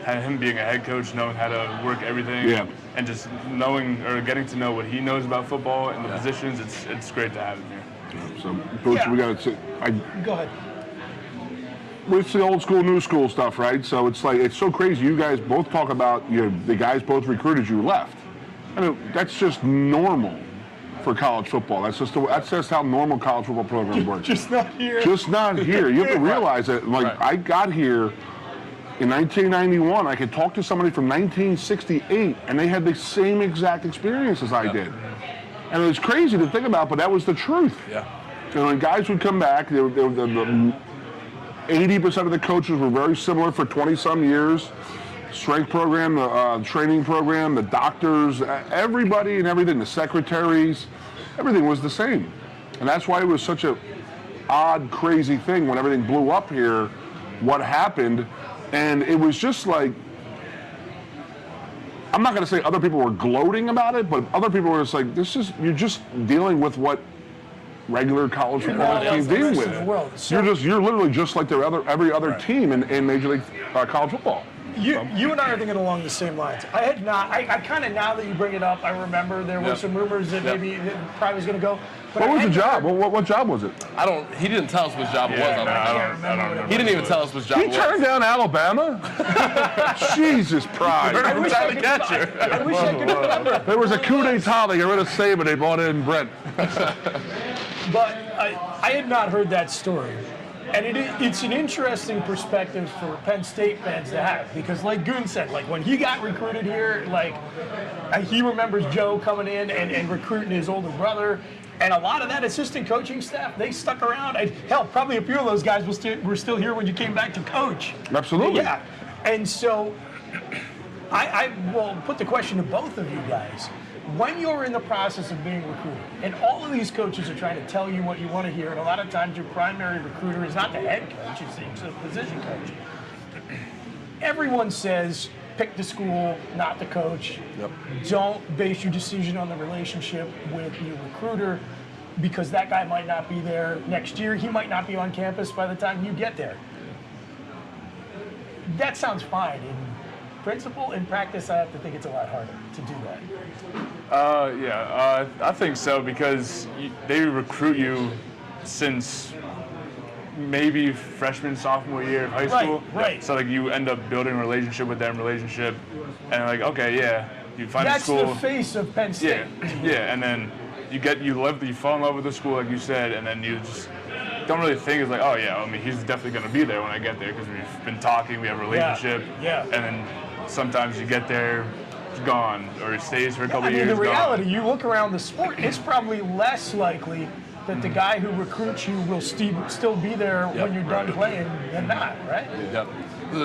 him being a head coach, knowing how to work everything, and just knowing or getting to know what he knows about football and the positions, it's great to have him here. So, Coach, we got to go ahead. It's the old school, new school stuff, right? So it's like, it's so crazy. You guys both talk about, the guys both recruited you left. I mean, that's just normal for college football. That's just how normal college football programs work. Just not here. Just not here. You have to realize that, I got here in 1991. I could talk to somebody from 1968, and they had the same exact experience as I did. And it was crazy to think about, but that was the truth. Yeah. And when guys would come back, 80% of the coaches were very similar for 20-some years. Strength program, the training program, the doctors, everybody and everything, the secretaries, everything was the same. And that's why it was such a odd, crazy thing when everything blew up here, what happened. And it was just like, I'm not going to say other people were gloating about it, but other people were just like, you're just dealing with what regular college football teams deal with. You're literally just like every other team in Major League college football. You and I are thinking along the same lines. I kind of, now that you bring it up, I remember there were some rumors that maybe that probably was going to go. But what was the job? What job was it? He didn't tell us which job it was. I don't remember. He didn't even tell us which job it was. He turned down Alabama? Jesus Christ. I wish I could Katshir. I wish I could remember. There was a coup d'etat. They got rid of Saban. They brought in Brent. But I had not heard that story. And it's an interesting perspective for Penn State fans to have, because like Goon said, like when he got recruited here, he remembers Joe coming in and recruiting his older brother. And a lot of that assistant coaching staff, they stuck around. Hell, probably a few of those guys were still here when you came back to coach. Absolutely. Yeah. And so I will put the question to both of you guys. When you're in the process of being recruited, and all of these coaches are trying to tell you what you want to hear, and a lot of times your primary recruiter is not the head coach, it's the position coach. Everyone says, pick the school, not the coach. Yep. Don't base your decision on the relationship with your recruiter, because that guy might not be there next year. He might not be on campus by the time you get there. That sounds fine. In principle, in practice, I have to think it's a lot harder to do that. I think so, because they recruit you since maybe freshman, sophomore year of high school. Right. So you end up building a relationship with them, and you find a school. That's the face of Penn State. Yeah, and then you fall in love with the school, like you said, and then you just don't really think it's he's definitely going to be there when I get there, because we've been talking, we have a relationship. Yeah. And then sometimes you get there, it's gone, or it stays for a couple years. The reality, you look around the sport, it's probably less likely that the guy who recruits you will still be there when you're done playing than not, right? Yep.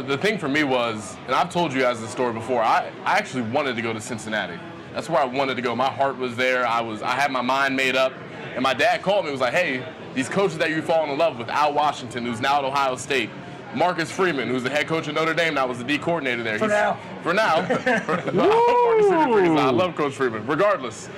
The thing for me was, and I've told you guys the story before, I actually wanted to go to Cincinnati. That's where I wanted to go. My heart was there. I had my mind made up. And my dad called me and was like, hey, these coaches that you've fallen in love with, Al Washington, who's now at Ohio State, Marcus Freeman, who's the head coach of Notre Dame, now was the D coordinator there. For now. I love Coach Freeman. Regardless,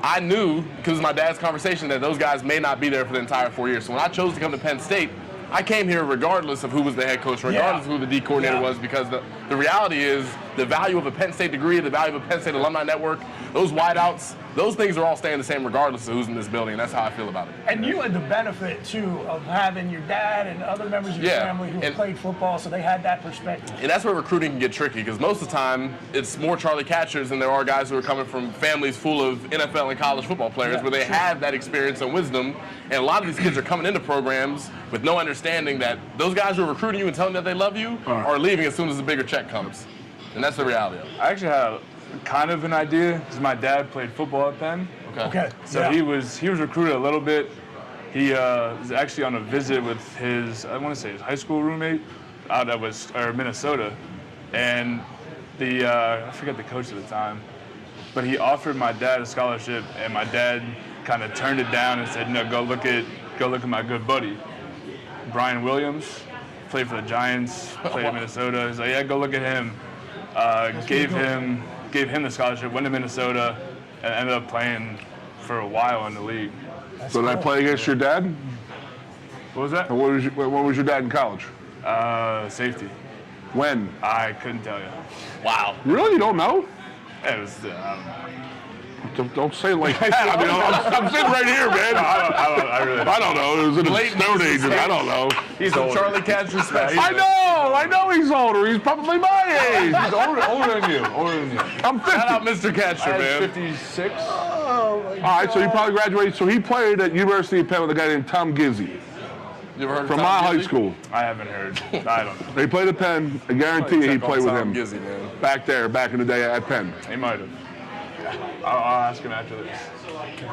I knew, because of my dad's conversation, that those guys may not be there for the entire 4 years. So when I chose to come to Penn State, I came here regardless of who was the head coach, regardless of who the D coordinator was, because the reality is the value of a Penn State degree, the value of a Penn State alumni network, those wideouts, those things are all staying the same regardless of who's in this building, and that's how I feel about it. And you had the benefit, too, of having your dad and other members of your family who played football, so they had that perspective. And that's where recruiting can get tricky, because most of the time, it's more Charlie Katshirs than there are guys who are coming from families full of NFL and college football players where they have that experience and wisdom. And a lot of these kids are coming into programs with no understanding that those guys who are recruiting you and telling you that they love you are leaving as soon as the bigger check comes. And that's the reality of it. I actually have kind of an idea, because my dad played football at Penn. Okay. So he was recruited a little bit. He was actually on a visit with his high school roommate out of Minnesota. And I forget the coach at the time, but he offered my dad a scholarship, and my dad kind of turned it down and said, no, go look at my good buddy. Brian Williams, played for the Giants, played in Minnesota. He's like, yeah, go look at him. Gave him the scholarship, went to Minnesota, and ended up playing for a while in the league. So did I play against your dad? What was that? What was your dad in college? Safety. When? I couldn't tell you. Wow. Really? You don't know? It was, Don't say it like that. I mean, I'm sitting right here, man. No, I don't know. It was in the Stone Age. I don't know. He's a Charlie Katshir special. I know he's older. He's probably my age. He's older than you. I'm 50. Shout out Mr. Katshir, man. 56. Oh, my God. All right, so he probably graduated. So he played at University of Penn with a guy named Tom Gizzi. You ever heard of from Tom my Gizzi? high school. I haven't heard. I don't know. He played at Penn. I guarantee you he played with him. Gizzi, man. Back in the day at Penn. He might have. I'll ask him after this.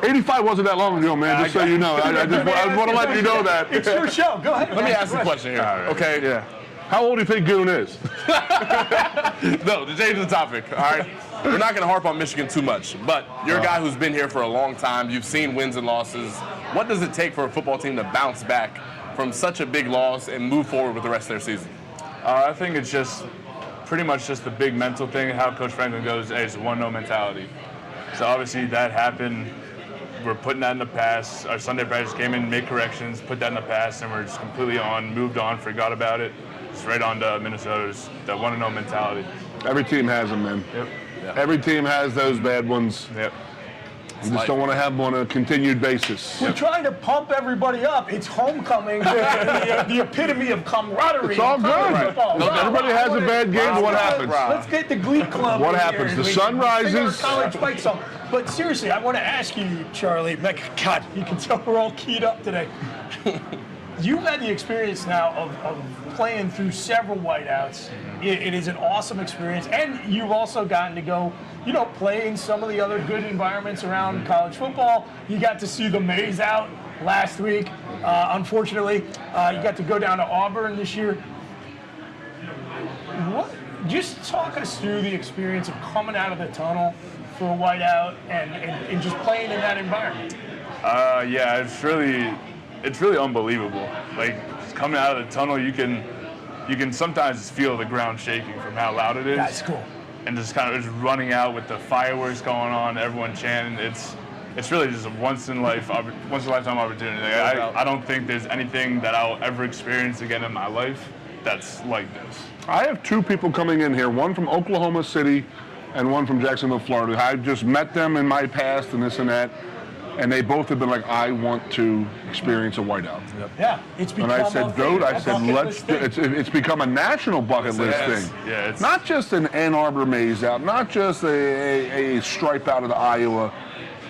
85 wasn't that long ago, man, just so you know. I just want to let you know that. It's your show. Go ahead. Let me ask a question here. Right. Okay. Yeah. How old do you think Goon is? No, to change the topic, all right? We're not going to harp on Michigan too much, but you're a guy who's been here for a long time. You've seen wins and losses. What does it take for a football team to bounce back from such a big loss and move forward with the rest of their season? I think it's just pretty much just the big mental thing, how Coach Franklin goes, hey, it's a 1-0 mentality. So obviously that happened. We're putting that in the past. Our Sunday practice came in, made corrections, put that in the past, and we're just completely moved on, forgot about it. It's right on to Minnesota's, that 1-0 mentality. Every team has them, man. Yep. Every team has those bad ones. Yep. You just don't want to have them on a continued basis. We're trying to pump everybody up. It's homecoming, the epitome of camaraderie. It's all good. Right. Everybody has a bad game. What happens? Let's get the Glee Club. What in happens? here The and sun we can sing our rises. college fight song. But seriously, I want to ask you, Charlie. God, you can tell we're all keyed up today. You've had the experience now of playing through several whiteouts. It is an awesome experience, and you've also gotten to go, play in some of the other good environments around college football. You got to see the Maze out last week. Unfortunately, you got to go down to Auburn this year. Just talk us through the experience of coming out of the tunnel for a whiteout and just playing in that environment. Yeah, it's really unbelievable. Like coming out of the tunnel, you can sometimes feel the ground shaking from how loud it is. That's cool. And just kind of just running out with the fireworks going on, everyone chanting. It's really just a once in a lifetime opportunity. Like, I don't think there's anything that I'll ever experience again in my life that's like this. I have two people coming in here, one from Oklahoma City and one from Jacksonville, Florida. I just met them in my past and this and that. And they both have been like, I want to experience a whiteout. Yep. Yeah, it's become and I said, dude, let's do it. It's become a national bucket list thing. Yeah, it's not just an Ann Arbor maze out, not just a stripe out of the Iowa.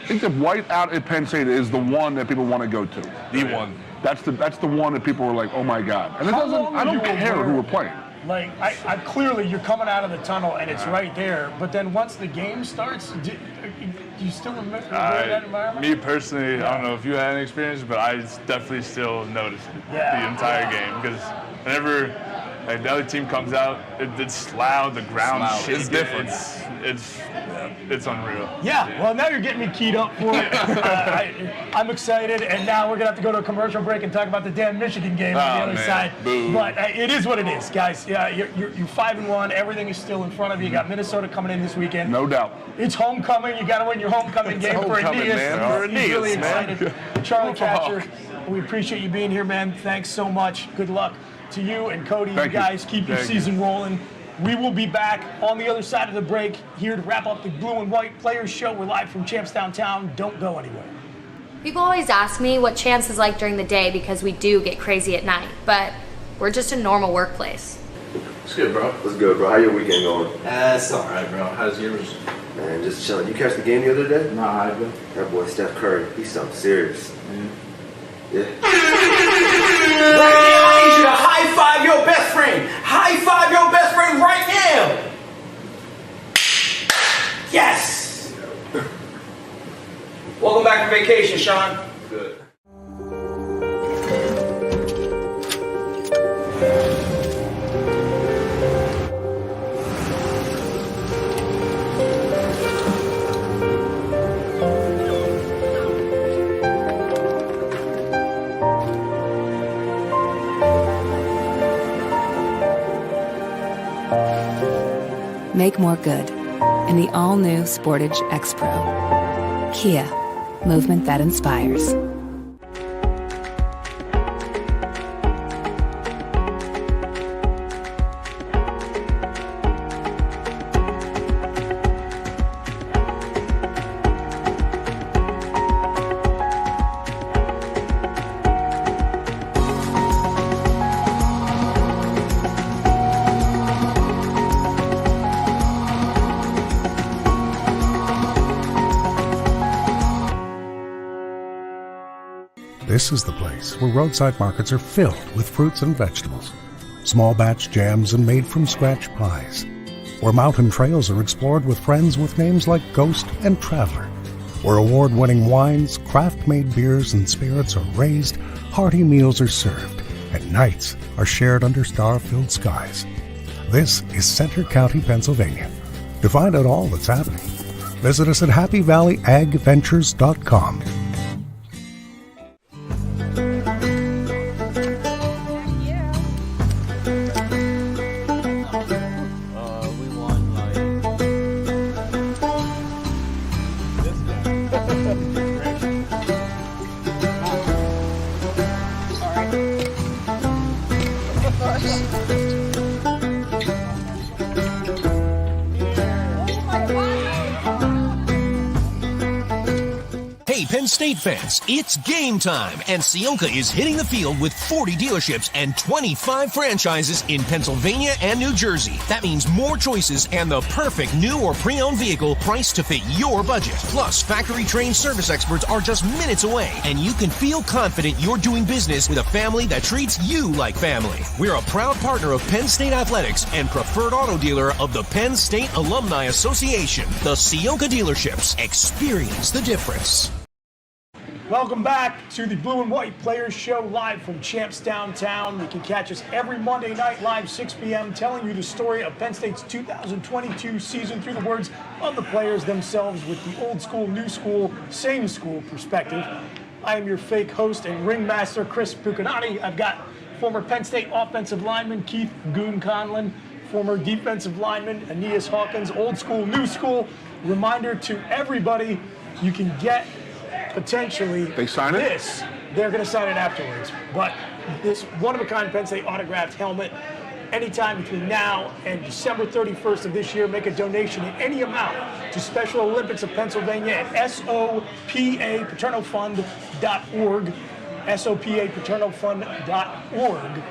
I think the whiteout at Penn State is the one that people want to go to. The one. That's the one that people were like, oh my God. And I don't care who we're playing. Like, I clearly you're coming out of the tunnel and it's right there. But then once the game starts, do you still remember that environment? Me personally, I don't know if you had any experience, but I definitely still noticed it the entire game because whenever the other team comes out, it's loud, the ground shaking. It's different. It's unreal. Yeah, well, now you're getting me keyed up for it. I'm excited, and now we're going to have to go to a commercial break and talk about the damn Michigan game on the other side. Boo. But it is what it is, guys. Yeah, you're 5-1. Everything is still in front of you. You got Minnesota coming in this weekend. No doubt. It's homecoming. You got to win your homecoming game for Aeneas. Man. He's really excited. Charlie Katshir, we appreciate you being here, man. Thanks so much. Good luck to you and Cody. You guys keep your season rolling. We will be back on the other side of the break here to wrap up the Blue and White Players Show. We're live from Champs Downtown. Don't go anywhere. People always ask me what Champs is like during the day because we do get crazy at night, but we're just a normal workplace. It's good, bro. What's good, bro? How your weekend going? It's all right, bro. How's yours? Man, just chilling. You catch the game the other day? Nah, I haven't. That boy Steph Curry, he's something serious. Yeah. Right now, I need you to high five your best friend. High five your best friend right now. Yes. Welcome back from vacation, Sean. Good. Make more good in the all-new Sportage X-Pro. Kia, movement that inspires. This is the place where roadside markets are filled with fruits and vegetables, small batch jams and made from scratch pies, where mountain trails are explored with friends with names like Ghost and Traveler, where award-winning wines, craft-made beers, and spirits are raised, hearty meals are served, and nights are shared under star-filled skies. This is Center County, Pennsylvania. To find out all that's happening, visit us at happyvalleyagventures.com. Hey, Penn State fans, it's game time, and Sionka is hitting the field with 40 dealerships and 25 franchises in Pennsylvania and New Jersey. That means more choices and the perfect new or pre-owned vehicle priced to fit your budget. Plus, factory-trained service experts are just minutes away, and you can feel confident you're doing business with a family that treats you like family. We're a proud partner of Penn State Athletics and preferred auto dealer of the Penn State Alumni Association. The Sionka dealerships. Experience the difference. Welcome back to the Blue and White Players Show live from Champs Downtown. You can catch us every Monday night live 6 p.m. telling you the story of Penn State's 2022 season through the words of the players themselves with the old school, new school, same school perspective. I am your fake host and ringmaster, Chris Buchanani. I've got former Penn State offensive lineman Keith Goon Conlon, former defensive lineman Aeneas Hawkins, old school, new school. Reminder to everybody, you can get potentially they sign this. They're going to sign it afterwards. But this one-of-a-kind Penn State autographed helmet, anytime between now and December 31st of this year, make a donation in any amount to Special Olympics of Pennsylvania at SOPAPaternofund.org, SOPAPaternofund.org,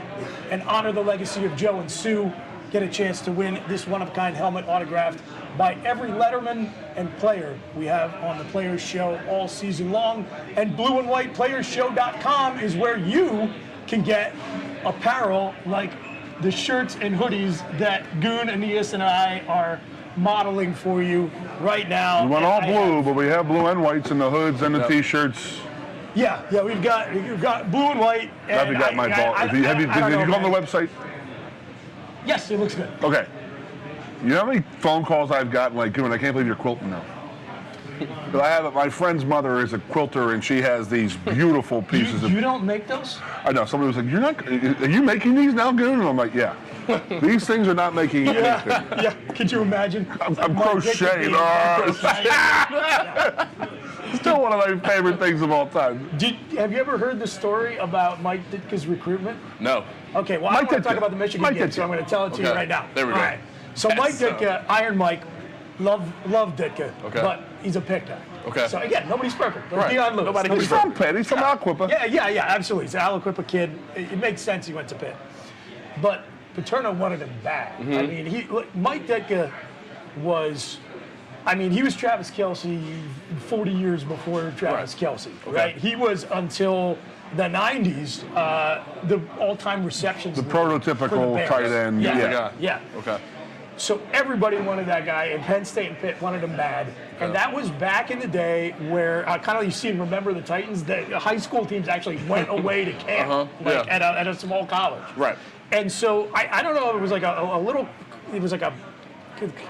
and honor the legacy of Joe and Sue. Get a chance to win this one-of-a-kind helmet autographed by every letterman and player we have on the Players Show all season long. And blueandwhiteplayersshow.com is where you can get apparel like the shirts and hoodies that Goon, Aeneas, and I are modeling for you right now. We went all blue, but we have blue and whites in the hoods and the T-shirts. Yeah, we've got blue and white. Have you got my ball? Did you go on the website? Yes, it looks good. Okay. You know how many phone calls I've gotten like, Goon, I can't believe you're quilting now. But my friend's mother is a quilter, and she has these beautiful pieces. You don't make those? I know. Somebody was like, are you making these now, Goon? And I'm like, yeah. These things are not making anything. Yeah, could you imagine? I'm crocheting. Still one of my favorite things of all time. Have you ever heard the story about Mike Ditka's recruitment? No. Okay, well, I don't want to talk about the Michigan game, so I'm going to tell it to you right now. There we go. All right. So Mike Ditka, Iron Mike, love Ditka, but he's a Pitt guy. Okay. So again, nobody's perfect. Right. Nobody's from Pitt. He's from Aliquippa. Yeah, absolutely. He's an Aliquippa kid. It makes sense he went to Pitt. But Paterno wanted him bad. Mm-hmm. I mean, Mike Ditka was... he was Travis Kelce 40 years before Travis Kelce, right? He was, until the 90s, the all-time receptions. The prototypical tight end. Yeah. Okay. So everybody wanted that guy, and Penn State and Pitt wanted him bad. Okay. And that was back in the day where, kind of you see in Remember the Titans, the high school teams actually went away to camp at a small college. Right. And so I don't know if it was like a little, it was like a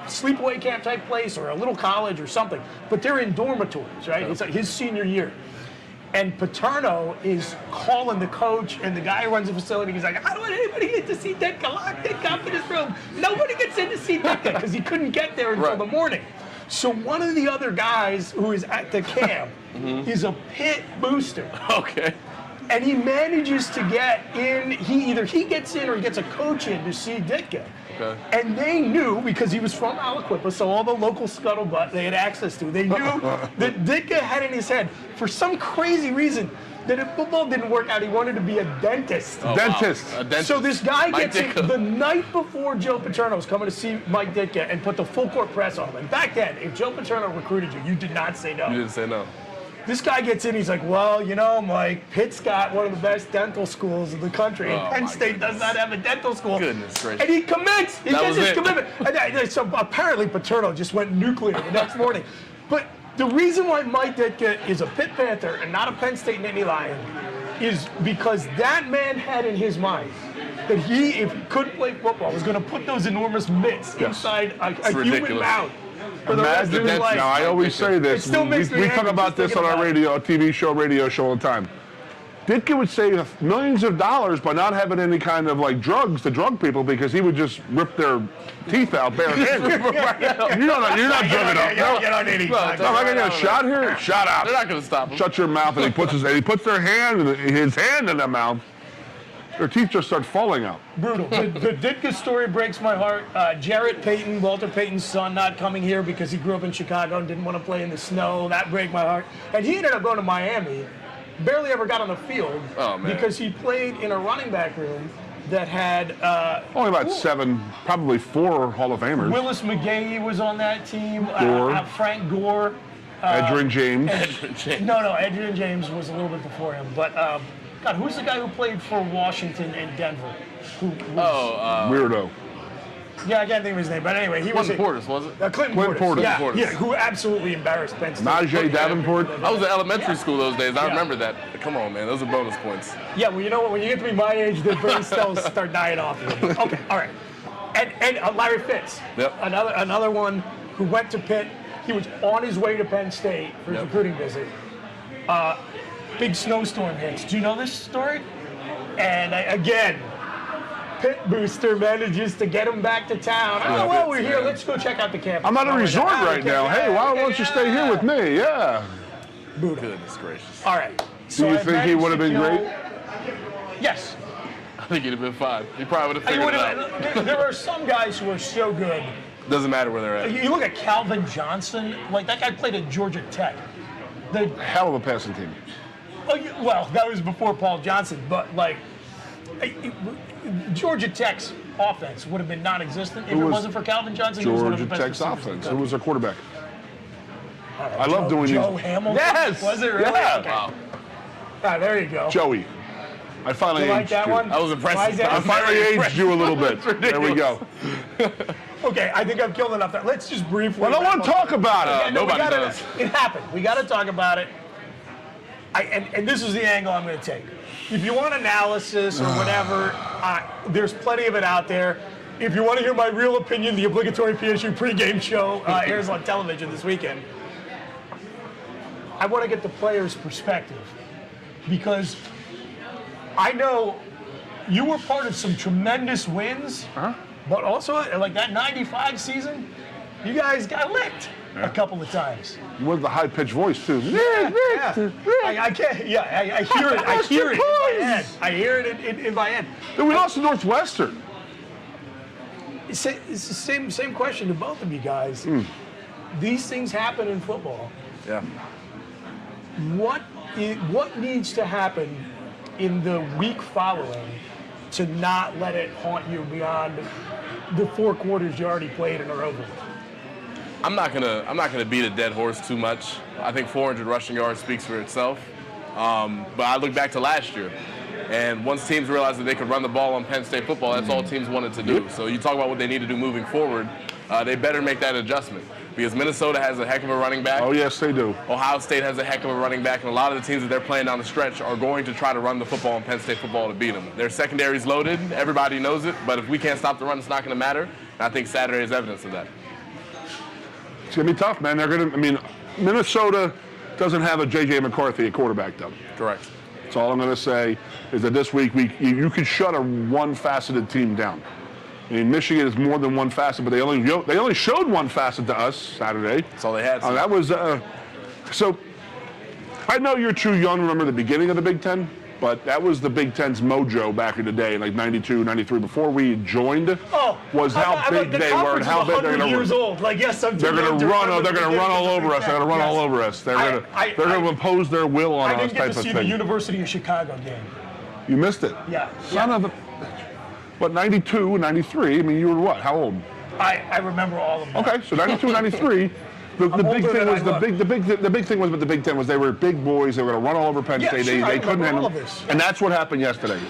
sleepaway camp type place or a little college or something, but they're in dormitories, right? It's like his senior year. And Paterno is calling the coach, and the guy who runs the facility. He's like, I don't want anybody in to see Ditka. Lock Ditka up in his room. Nobody gets in to see Ditka because he couldn't get there until the morning. So one of the other guys who is at the camp is a Pitt booster. Okay. And he manages to get in. Either he gets in or he gets a coach in to see Ditka. Okay. And they knew, because he was from Aliquippa, so all the local scuttlebutt they had access to, they knew that Ditka had in his head, for some crazy reason, that if football didn't work out, he wanted to be a dentist. Oh, dentist. Wow. A dentist. So this guy Mike gets Ditka. in the night before Joe Paterno was coming to see Mike Ditka and put the full court press on him. And back then, if Joe Paterno recruited you, you did not say no. You didn't say no. This guy gets in, he's like, well, you know, Mike, Pitt's got one of the best dental schools in the country, and Penn State does not have a dental school. Goodness gracious. And he commits. He gets his commitment. And so apparently Paterno just went nuclear the next morning. But the reason why Mike Ditka is a Pitt Panther and not a Penn State Nittany Lion is because that man had in his mind that he, if he could play football, was going to put those enormous mitts inside a human mouth. For the rest of his life. Now, I always say this. We talk about this on our TV show all the time. Ditka would save millions of dollars by not having any kind of like drugs to drug people because he would just rip their teeth out barehanded. You're not drugging up. No, am I going to get a shot here? Shut up. They're not going to stop him. Shut your mouth. And he puts his hand in their mouth. Their teeth just start falling out. Brutal. The Ditka story breaks my heart. Jarrett Payton, Walter Payton's son, not coming here because he grew up in Chicago and didn't want to play in the snow. That breaks my heart. And he ended up going to Miami. Barely ever got on the field because he played in a running back room that had only about 7, probably 4 Hall of Famers. Willis McGahee was on that team. Frank Gore. Edgerrin James. No, Edgerrin James was a little bit before him. But God, who's the guy who played for Washington and Denver? Weirdo. Yeah, I can't think of his name, but anyway, he was Portis, was it? Clinton Portis. Yeah, who absolutely embarrassed Penn State. Najee Davenport. I was in elementary school those days. I remember that. Come on, man, those are bonus points. Yeah, well, you know what? When you get to be my age, the brain cells start dying off. Okay, all right. And Larry Fitz, another one who went to Pitt. He was on his way to Penn State for his recruiting visit. Big snowstorm hits. Do you know this story? And again, Pitt booster manages to get him back to town. Oh, well, we're here. Let's go check out the campus. I'm at a resort right now. Hey, why don't you stay here with me? Yeah. Goodness gracious. All right. Do you think he would have been great? Yes. I think he'd have been fine. He probably would have figured it out. There are some guys who are so good. Doesn't matter where they're at. You look at Calvin Johnson. Like, that guy played at Georgia Tech. Hell of a passing team. Well, that was before Paul Johnson, but like Georgia Tech's offense would have been non-existent if it wasn't for Calvin Johnson. Georgia Tech's offense. Who was their quarterback? I love doing these. Joe Hamilton? Yes! Was it really? Yeah. Okay. Wow. There you go. Joey. I finally like aged that you. one? That was impressive. I finally aged you a little bit. There we go. Okay, I think I've killed enough there. Let's just briefly. Well, I don't want to talk about it. Nobody does. It happened. We got to talk about it. And this is the angle I'm going to take. If you want analysis or whatever, there's plenty of it out there. If you want to hear my real opinion, the obligatory PSU pregame show airs on television this weekend. I want to get the players' perspective because I know you were part of some tremendous wins, but also like that '95 season, you guys got licked a couple of times. With the high-pitched voice too. I can't. Yeah, I hear it. I hear it in my head. I hear it in my head. Then we lost to Northwestern. It's the same question to both of you guys. These things happen in football. Yeah. What needs to happen in the week following to not let it haunt you beyond the 4 quarters you already played and are over? I'm not gonna beat a dead horse too much. I think 400 rushing yards speaks for itself. But I look back to last year, and once teams realized that they could run the ball on Penn State football, that's all teams wanted to do. So you talk about what they need to do moving forward. They better make that adjustment because Minnesota has a heck of a running back. Oh yes, they do. Ohio State has a heck of a running back, and a lot of the teams that they're playing down the stretch are going to try to run the football on Penn State football to beat them. Their secondary's loaded. Everybody knows it. But if we can't stop the run, it's not going to matter. And I think Saturday is evidence of that. It's going to be tough, man. Minnesota doesn't have a J.J. McCarthy at quarterback, though. Correct. That's all I'm going to say is that this week you could shut a one-faceted team down. I mean, Michigan is more than one facet, but they only showed one facet to us Saturday. That's all they had. That was so. I know you're too young to remember the beginning of the Big Ten, but that was the Big Ten's mojo back in the day, like 92, 93, before we joined. Was how big they were and how big they're going to years old. Like yes, I'm they're going to run. They're going to run all over us. They're going to run all over us. They're going to impose their will on us. I didn't get to see the thing. University of Chicago game. You missed it. Yeah. Son of a. What, 92, 93? I mean, you were what? How old? I remember all of them. Okay, so 92, 93, The big thing was the big thing was with the Big Ten was they were big boys. They were going to run all over Penn State. They couldn't handle this, and that's what happened yesterday.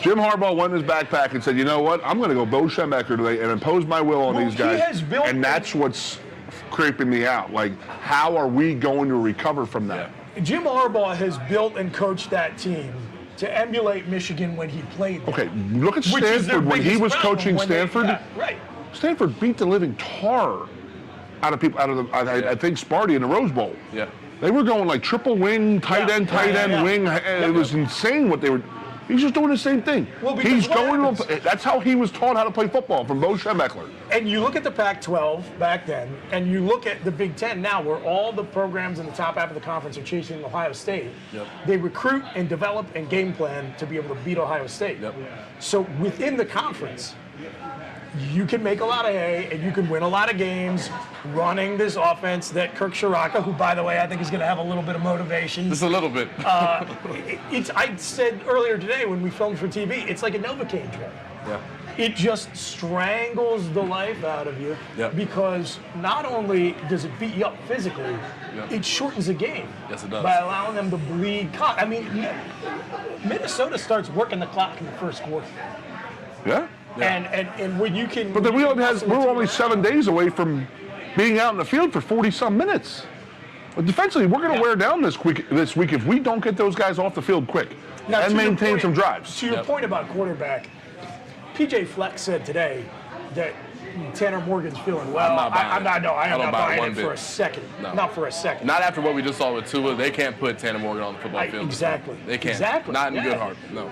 Jim Harbaugh went in his backpack and said, "You know what? I'm going to go Bo Schembechler today and impose my will on these guys." And that's what's creeping me out. Like, how are we going to recover from that? Jim Harbaugh has built and coached that team to emulate Michigan when he played there. Okay, look at Stanford when he was coaching Stanford. Right. Stanford beat the living tar out of people, I think Sparty in the Rose Bowl. Yeah. They were going like triple wing, tight end, wing. It was insane what they were. He's just doing the same thing. Well, he's going to. That's how he was taught how to play football from Bo Schembechler. And you look at the Pac-12 back then, and you look at the Big Ten now, where all the programs in the top half of the conference are chasing Ohio State. Yep. They recruit and develop and game plan to be able to beat Ohio State. Yep. So within the conference, you can make a lot of hay and you can win a lot of games running this offense that Kirk Shiraka, who, by the way, I think is going to have a little bit of motivation. Just a little bit. I said earlier today when we filmed for TV, it's like a Novocaine drug. Yeah. It just strangles the life out of you because not only does it beat you up physically, it shortens the game. Yes, it does. By allowing them to bleed. I mean, Minnesota starts working the clock in the first quarter. Yeah. And when you can. But then we're only 7 days away from being out in the field for 40-some minutes. But defensively, we're going to wear down this week if we don't get those guys off the field quick and maintain some drives. To your point about quarterback, PJ Fleck said today that Tanner Morgan's feeling well. I'm not buying it for a second. No. Not for a second. Not after what we just saw with Tua. They can't put Tanner Morgan on the football field. Exactly. They can't. Exactly. Not in good heart. No.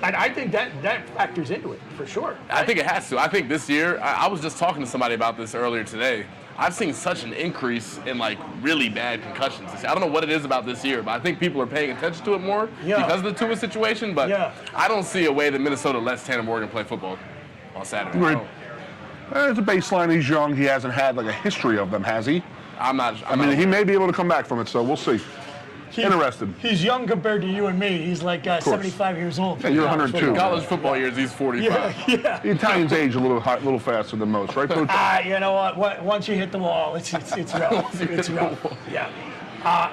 And I think that factors into it, for sure. Right? I think it has to. I think this year, I was just talking to somebody about this earlier today. I've seen such an increase in, like, really bad concussions this year. I don't know what it is about this year, but I think people are paying attention to it more because of the Tua situation. But I don't see a way that Minnesota lets Tanner Morgan play football on Saturday. Right. It's a baseline. He's young. He hasn't had, like, a history of them, has he? I mean, he may be able to come back from it, so we'll see. Interested. He's young compared to you and me. He's like 75 years old. Yeah, you're 102. College football years, he's 45. Yeah. The Italians age a little faster than most, right, Coach? You know what? Once you hit the wall, it's rough. It's rough. Yeah.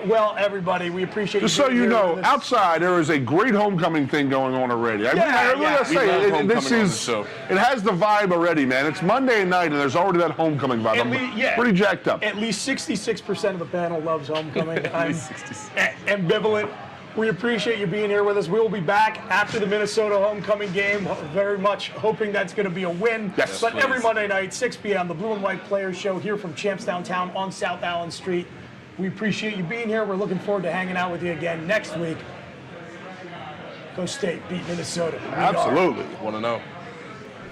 Well, everybody, we appreciate Just so you know, outside there is a great homecoming thing going on already. I gotta say, it has the vibe already, man. It's Monday night, and there's already that homecoming vibe. I'm pretty jacked up. At least 66% of the panel loves homecoming. I'm ambivalent. We appreciate you being here with us. We will be back after the Minnesota homecoming game. Very much hoping that's going to be a win. Yes, but every Monday night, 6 p.m., the Blue and White Players Show here from Champs Downtown on South Allen Street. We appreciate you being here. We're looking forward to hanging out with you again next week. Go State, beat Minnesota. Absolutely. Want to know.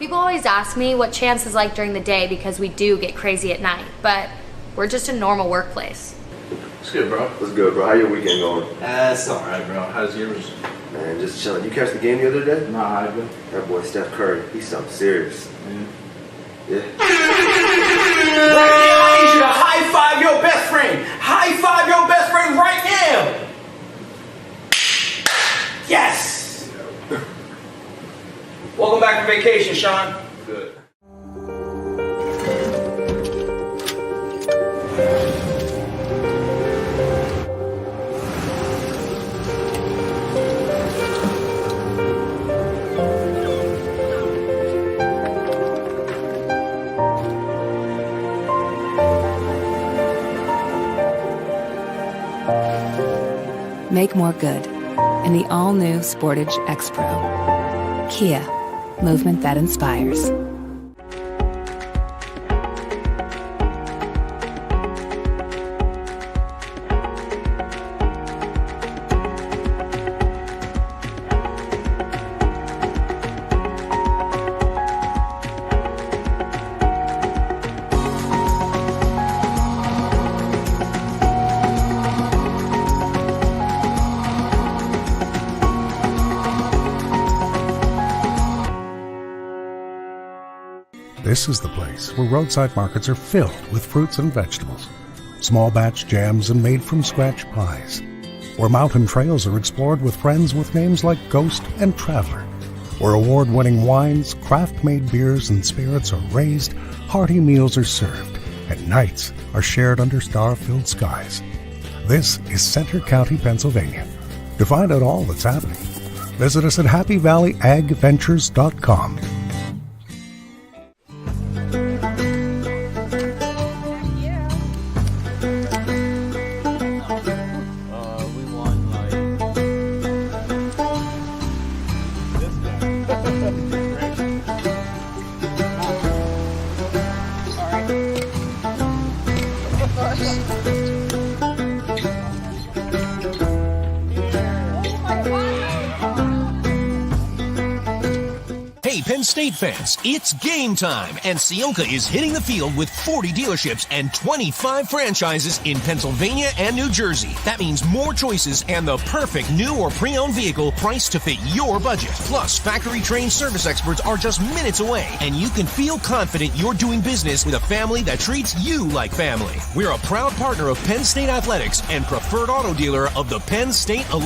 People always ask me what Champs is like during the day because we do get crazy at night, but we're just a normal workplace. It's good, bro. What's good, bro? How your weekend going? It's all right, bro. How's yours? Man, just chilling. You catch the game the other day? Nah, I didn't. That boy Steph Curry, he's something serious. Yeah. I need you to high five your best friend. High five your best friend right now. Yes. Welcome back from vacation, Sean. Good. Make more good in the all-new Sportage X-Pro. Kia, movement that inspires. This is the place where roadside markets are filled with fruits and vegetables, small batch jams and made from scratch pies, where mountain trails are explored with friends with names like Ghost and Traveler, where award-winning wines, craft-made beers and spirits are raised, hearty meals are served, and nights are shared under star-filled skies. This is Center County, Pennsylvania. To find out all that's happening, visit us at happyvalleyagventures.com. Hey, Penn State fans, it's game time, and Sionka is hitting the field with 40 dealerships and 25 franchises in Pennsylvania and New Jersey. That means more choices and the perfect new or pre-owned vehicle priced to fit your budget. Plus, factory-trained service experts are just minutes away, and you can feel confident you're doing business with a family that treats you like family. We're a proud partner of Penn State Athletics and preferred auto dealer of the Penn State